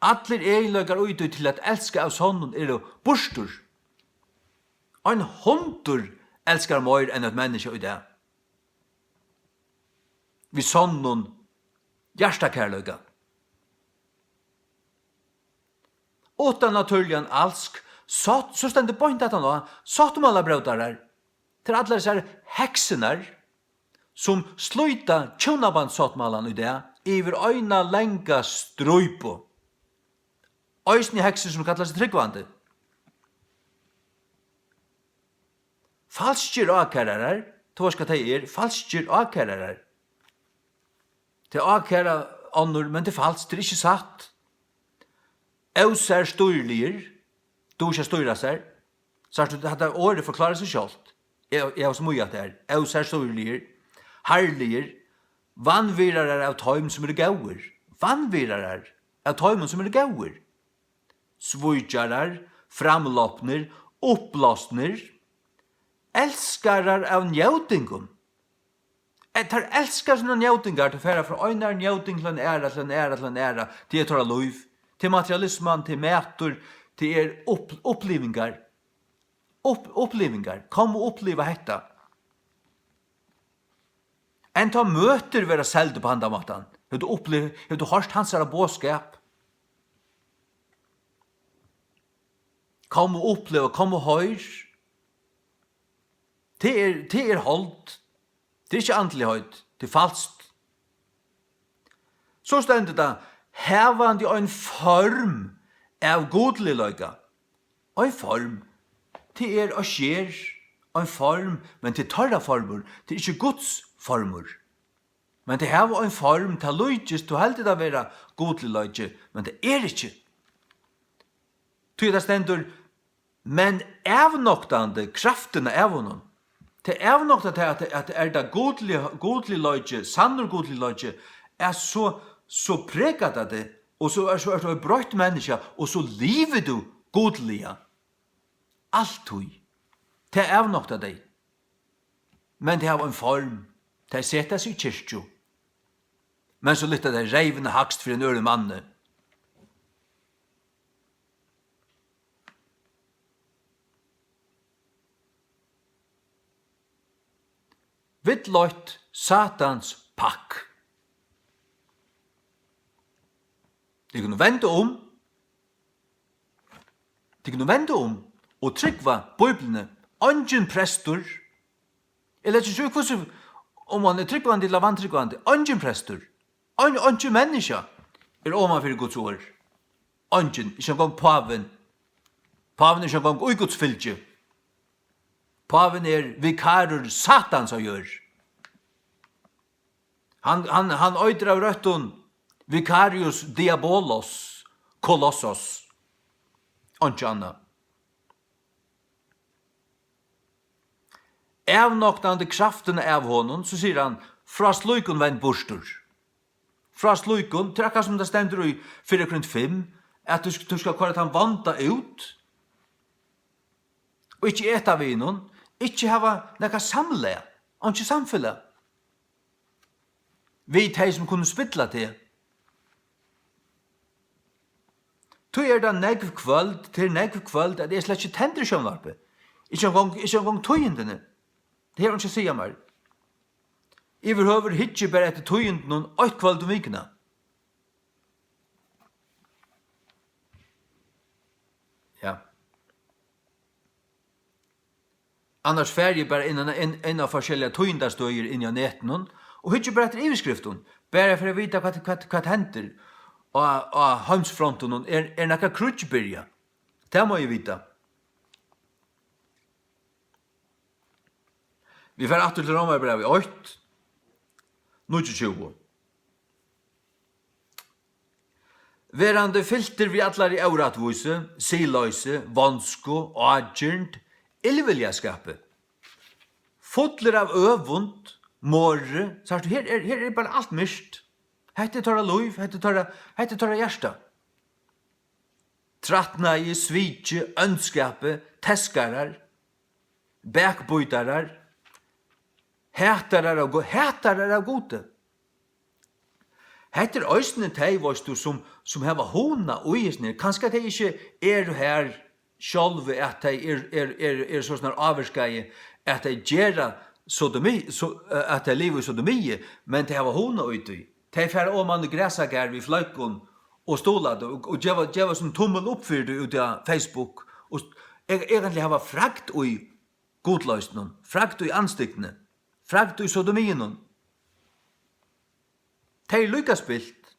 Atler egenløygar ut til at elska av sånn er bursdur. En hundur elskar mer enn et menneske i det. Vi sånn hjertakærløyga. Utan naturligan alsk, så stendur point at han nå, satt om alle brødarar, til alle disse heksenar, som sluita tjonabandsåtmalan i det, iver øyna lenga strøypo. Øysni hekser som kallar seg tryggvande. Falskir akærarar, tvorska teg falskir akærarar. Det akæra annor, men det er falskt, det er ikke satt. Ausar styrlier, du ikke styra seg. Så dette året forklarer seg selv. Jeg har så mye at det er. Ausar styrlier, herlier, vannvirarar av tøym som er gauer. Vannvirarar av tøym som er gauer. Svujjarar, framloppner, uppblåsner, elskarar av njautingum. Etter elskar sånne njautingar til færa fra øynar njauting til en æra, til jeg tar lov, til materialisman, til mætur, til opplivingar. Opplivingar. Kom og oppliva hetta. En ta møter vera selde på handamatan. Har du hørt hans her båskap? Kom og oppleva, kom og høyr. Det er holdt. Det er ikke andelig høyt. Det er falskt. Så stendet det, hevande en form av godlig løyga. En form. Det er og skjer en form, men det er tarra former. Det er ikke Guds former. Men det har en form til løyges, du heldig det være godlig løyge, men det er ikke. Det stendur, men evnoktande kraftene av honom, det er evnoktande at det er det godlig løyge, sannur godlig løyge, er så pregat av det, og så er du et brøyt menneske, og så livet du godlige. Alltid. Det er evnoktande deg. Men det har en form, det setter seg i kyrkjo. Men så lytter det reivende hakst for en øre manne. Vittløyt Satans pakk. De kunne vende om, og tryggva bøyblene, ungen prestor, eller ikke hvordan om han er tryggvande eller vantryggvande, ungen prestor, ungen menneske, er omanfyrir Guds ord. Ungen, ikke en gang paven. Paven er ikke en gang ui Guds fylgje. Paven er vikarer Satan som gjør. Han øyder av røtten Vicarius Diabolos Kolossos. Ikke annet. Avnoknande kraften av honom, så sier han, fra slukon vend bostur. Fra slukon, til akkurat som det stender i 4.5, at du skal kvare han vanta ut, og ikke eta vinon, ikke hava nekka samle, og ikke samfylle. Vi teg som kunne spytla til. Tu det negv kvöld, til negv kvöld, at jeg slett ikke tender sjønvarpe. Ikke engang tøyendene. Det har han ikke sier meg. I behøver hitje bare etter tøyenden noen 8 kvöld om vikene. Ja. Annars ferie bare en av forskjellige tøyendastøyer inn i neten, og hitje bare etter iverskriften, bare for å vite hva henter av heimsfronten, nekka krutjbyrja. Det må jeg vite. Vi får atter til Romerbrevet 8, 29. Verande filter vi allar i auratvise, siløyse, vansko, agjernt, illviljaskapet. Fotler av øvund, morre, her er bare alt mist. Hette tar lov, hette tar hjärsta. Trattna i svitje, ønskapet, teskarar, bekbøytarar, Hætarar av gode. Hætter øysene teg, du, som heva hona og isne. Kanskje de ikke her sjálve, at de så snar avskeie, at de gjerra sodomi, at de livet sodomi, men de heva hona ute. De færre om man græsager vi fløykon og stålade, og djeva som tommel oppfyrde ut av Facebook, og egentlig heva frakt i godløysnen, frakt i anstiktene, frakt i sodomien. Det er lykkaspilt.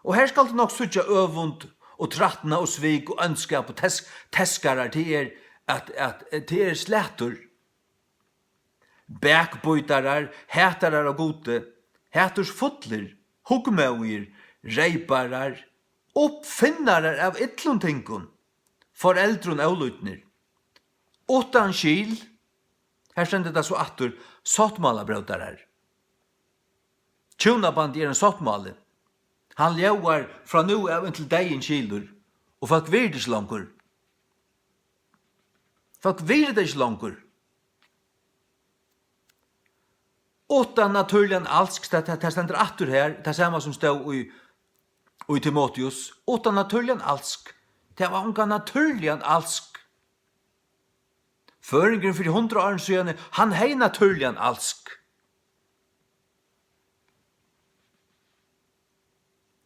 Og her skal det nok suttja øvund og trattna og svik og ønskap og teskarar til at slætur. Bekbøytarar, hætarar og gode, hæturs fotler, hugmauir, reiparar, oppfinnarar av ytluntingun, foreldrun avlutnir. Utan skil, her stender det så atter, sottmalabrøtarar. Tjunaband en sottmale. Han leuar fra nu av inntil degin skildur, og folk virdes langur. Folk virdes langur. Utan naturligen alsk, det stender atter her, det samme som stod i Timotheus, utan naturligen alsk, det var unga naturligen alsk. Føringen for 100 år siden, han hei naturligen alsk.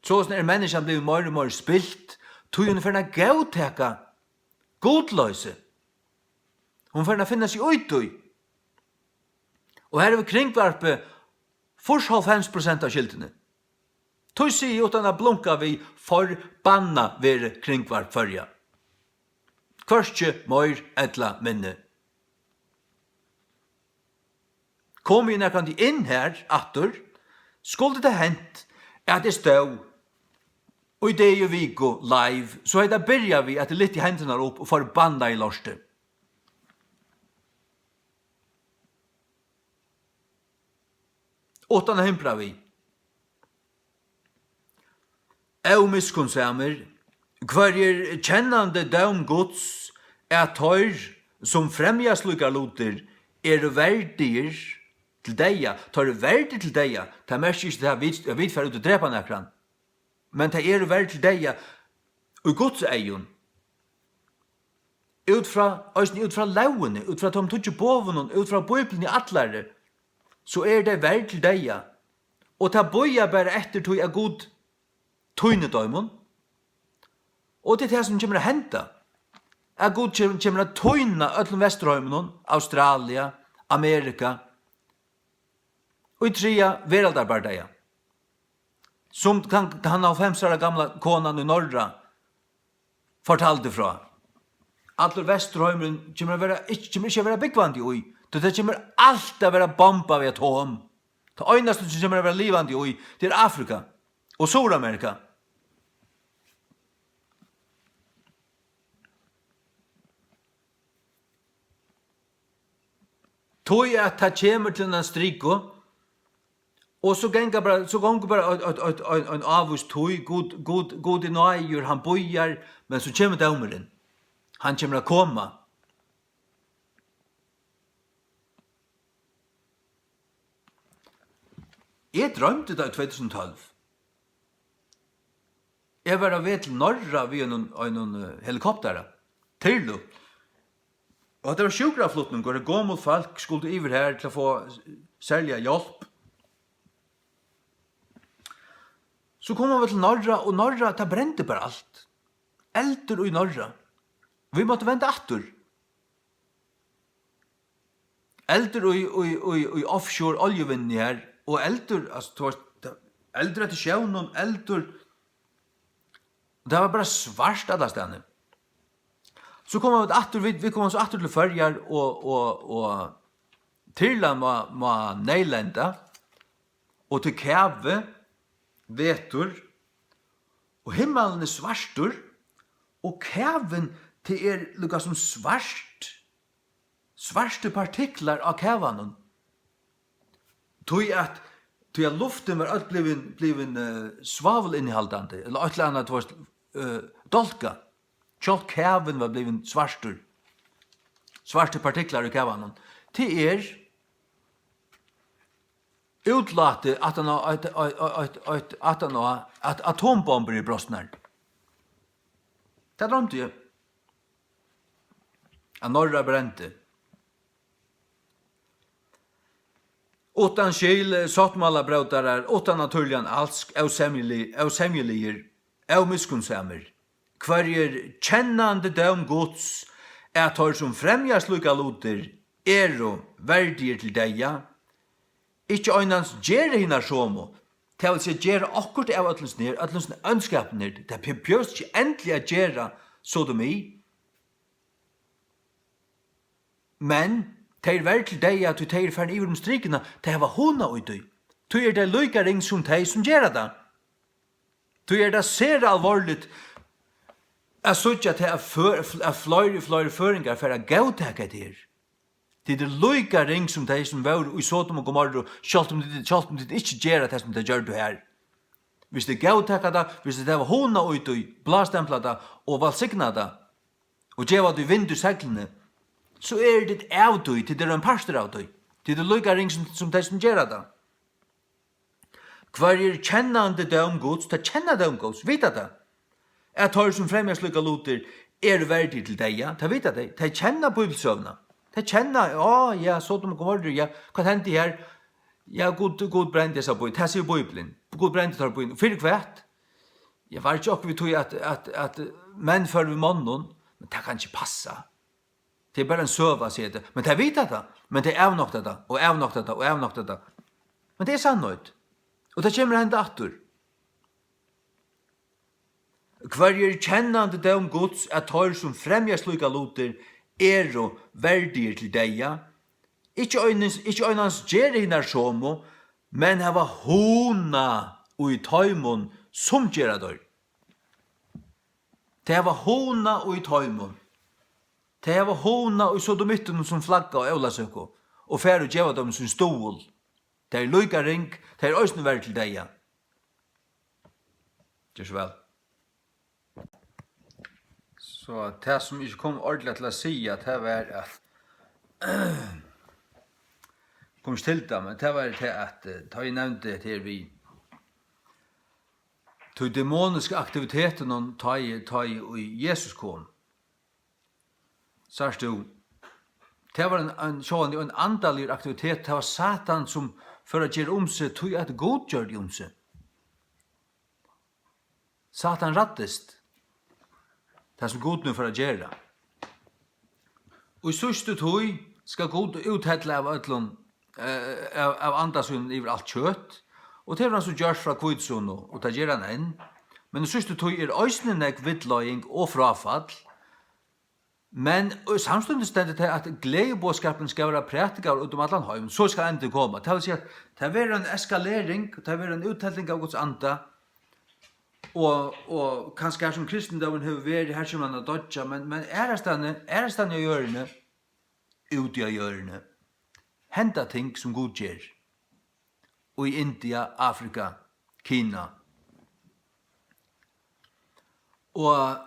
Så er menneskene blir mer og mer spilt, tog hun for å gauteka godløse. Hun for å finne seg utøy. Og her er vi kringvarpe for 90% av skiltene. Tog sier utan å blunka vi forbanna være kringvarp førja. Kvarskje mer etla minne. Kom vi nekkandi inn her, atter, skulle det hent at det stod og i det jo vi gå live, så er det byrja vi at det litt i hendene opp og forbanna i lorste. Åttan himpra vi. Au miskonsamer, hver kjennande døm gods, er tøyr som fremja slukar loter, verdier til deia, tar verdi til deia, ta mest ikke det vi fer ut og drepa nekran, men ta verdi til deia, og gods eion, ut fra lauene, ut fra tom tutsi bovunnen, ut fra bøyblen i atlare, så det verdi til deia, og ta boia bare etter tog er god tøynedøymon, og det det som kommer å henta, er god kommer å tøyna öllum Vesterheimen, Australia, Amerika, og i trea veraldarbardeia, som han av 5 år gamla konan i norra fortalte fra. Allar Vesterheimen kommer ikke å være byggvandi ui, det kommer alt å være bomba ved atom. Det eneste som kommer å være livande i, det er Afrika og Sydamerika. Tog at det kommer til en striko, og så ganger bara en avvist tog, god i nøyer, han bojar, men så kommer domeren. Han kommer å komme. Jeg drømte det i 2012. Jeg var ved til Norra ved en helikopter, Tyrlo. Og det var sjukraflutning, og det gammel folk skulle iver her til å få særlig hjelp. Så kom vi til Norra, og Norra, det brente bare alt. Elder i Norra. Vi måtte vente atter. Elder i offshore oljevinning her, og elder, altså, elder etter sjøvnen, elder, det var bare svart alle stedene. Så kom vi kom så atter til Førjar, og Tyrland var neilenda, og til Kæve, vetur, og himmelen er svartur, og Kæven til lukka som svarte partiklar av Kævanen. Tog at luften var alt blivin svavelinnehaldande, eller et eller annet var dolka. Kjalt Kæven var blivin svartur. Svarte partiklar i Kævanen. Til utlate at atombomber i brostnar. Det drømte jeg. At Norra brente. Utan skil, sottmala brautarar, utan naturligan alsk, avsemjeliger, avmiskunnsamer. Hverjer kjennande døm gods, at har som fremjar sluka luter, og verdier til deia, ikke øynans gjere hinna somo, til å si gjere akkurat av øtlens ønskapen ned, det er pjøst ikke endelig å gjere sodomi, men teir vær til deg at du teir færn iver strikene, det var hona ui. Tu det lykaring som teg som gjør det. Tu det ser alvorligt at suttja til at fløyre føringar for å gautaka det her. Det lykaring som teg som var i Sodom og Gomorra, sjalt om det ikke gjør det som det gjør du her. Hvis det gautaka det, hvis det var hona ui, blastempla det, og valsigna det, og gjeva det vind i seglene, så det avdøy, til det en parster avdøy, til det lykaring som teg som gjør det. Hver kjennande døm gods, det kjenner døm gods, vita det. At har som fremjar slukka luter verdig til deg, ja, det vita det. Det kjenner bibelsøvna. Det kjenner, ja, Sodom og Gomorra, ja, hva tenkte her? Ja, god brende seg bøy, det sier bøyblen. God brende tar bøy, fyrir kvært. Jeg var ikke okkur vi tog at menn følger vi mannen, men det kan ikke passa. Det er bare en søva, sier det. Men det vita det, men det er avnokta det, og avnokta det, og avnokta det. Men det er sannøyt. Og det kommer hendt atter. Hverjer kjennande døm gods at har som fremjar sluka luter og verdier til deia, ikke øynans gjere hinnar somo, men hava hona og i taimon som gjere dør. Det hava hona og i taimon. Det hava hona og i sodomitten som flagga og eulasøko, og færre djeva dem som stol. Det er lykaring, det er òsne verre til deg, ja. Gjør så vel. Så det som ikke kom ordentlig til å si, at det var at kom til det, men det var til at da jeg nevnte til vi til demoniske aktiviteten ta i Jesus kom. Så det var en andalig aktivitet, det var Satan som for å gjøre seg, tog at god gjør det seg. Satan rattest. Det som god nu for å gjøre. Og i sørste tog skal god uthedle av ødlån, av andasund over alt kjøtt, og det er han som gjørs fra kvidsund, og det gjør han enn. Men i sørste tog øysnenek vidløying og frafall, Men samstundes stendur det at gledebåskapen skal være prætikar ut allan heim, så skal enda komme. Det vil si at det vil være en eskalering, det vil være en uttelling av Guds anda, og kanskje her som kristendommen har vært her som man har dodja, men ærestane av hjørne, ute av hjørne, henda ting som Gud gjør, og i India, Afrika, Kina. Og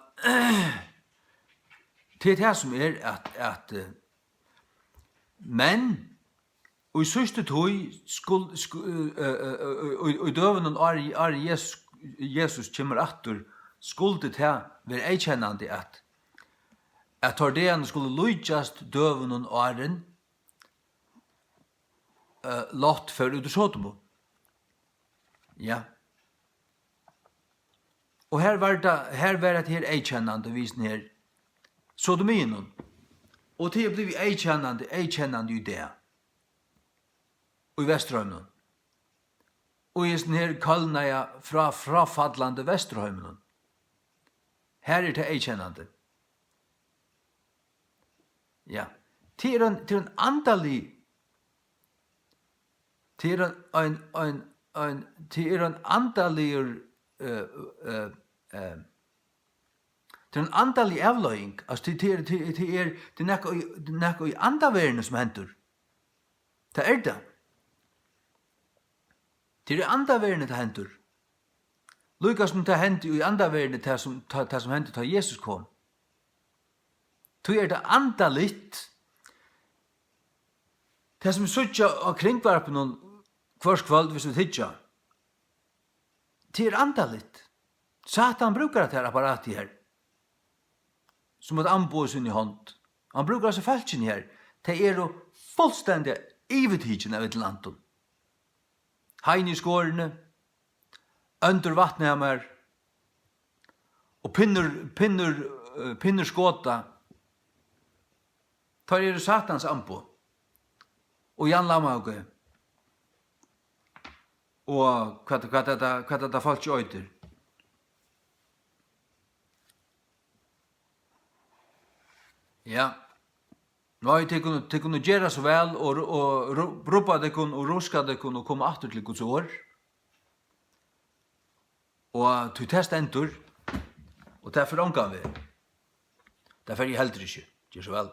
det det som at men og i sørste tog og døven og Jesus kommer atter skulle det være eikjennande at tordean skulle lujtjast døven og åren lott for ut Sodomo. Ja. Og her var det her eikjennande visen her Sodomien. Og det blev eikjennande i det. Og i Vesterhøymen. Og i sånn her kallnaja fra frafadlande Vesterhøymen. Her det eikjennande. Ja. Det en andalig det en andaligur det en andalig avløying, altså det er nekko i andaverden som henter. Det det. Det andaverden det henter. Lukka som det henter i andaverden det som henter da Jesus kom. Det andaligt. Det som suttja av kringvarpen kvars kvöld hvis vi tidsja. Det andaligt. Satan brukar det her apparatet her. Som et anbo sin i hånd. Han brukar altså feltjen her. Det jo fullstendig ivetidjen av et landet. Hein i skårene, under vattnehemmer, og pinner skåta. Tar satans anbo. Og Jan Lamauge. Og hva det falt ikke øyder. Ja. Nei, de kunne gjøre så vel, og ropa de kunne, og ruska de kunne, og komme atter til Guds år. Og til test endur, og det er for omgang vi. Det er for jeg heldur ikke. Gjør så vel.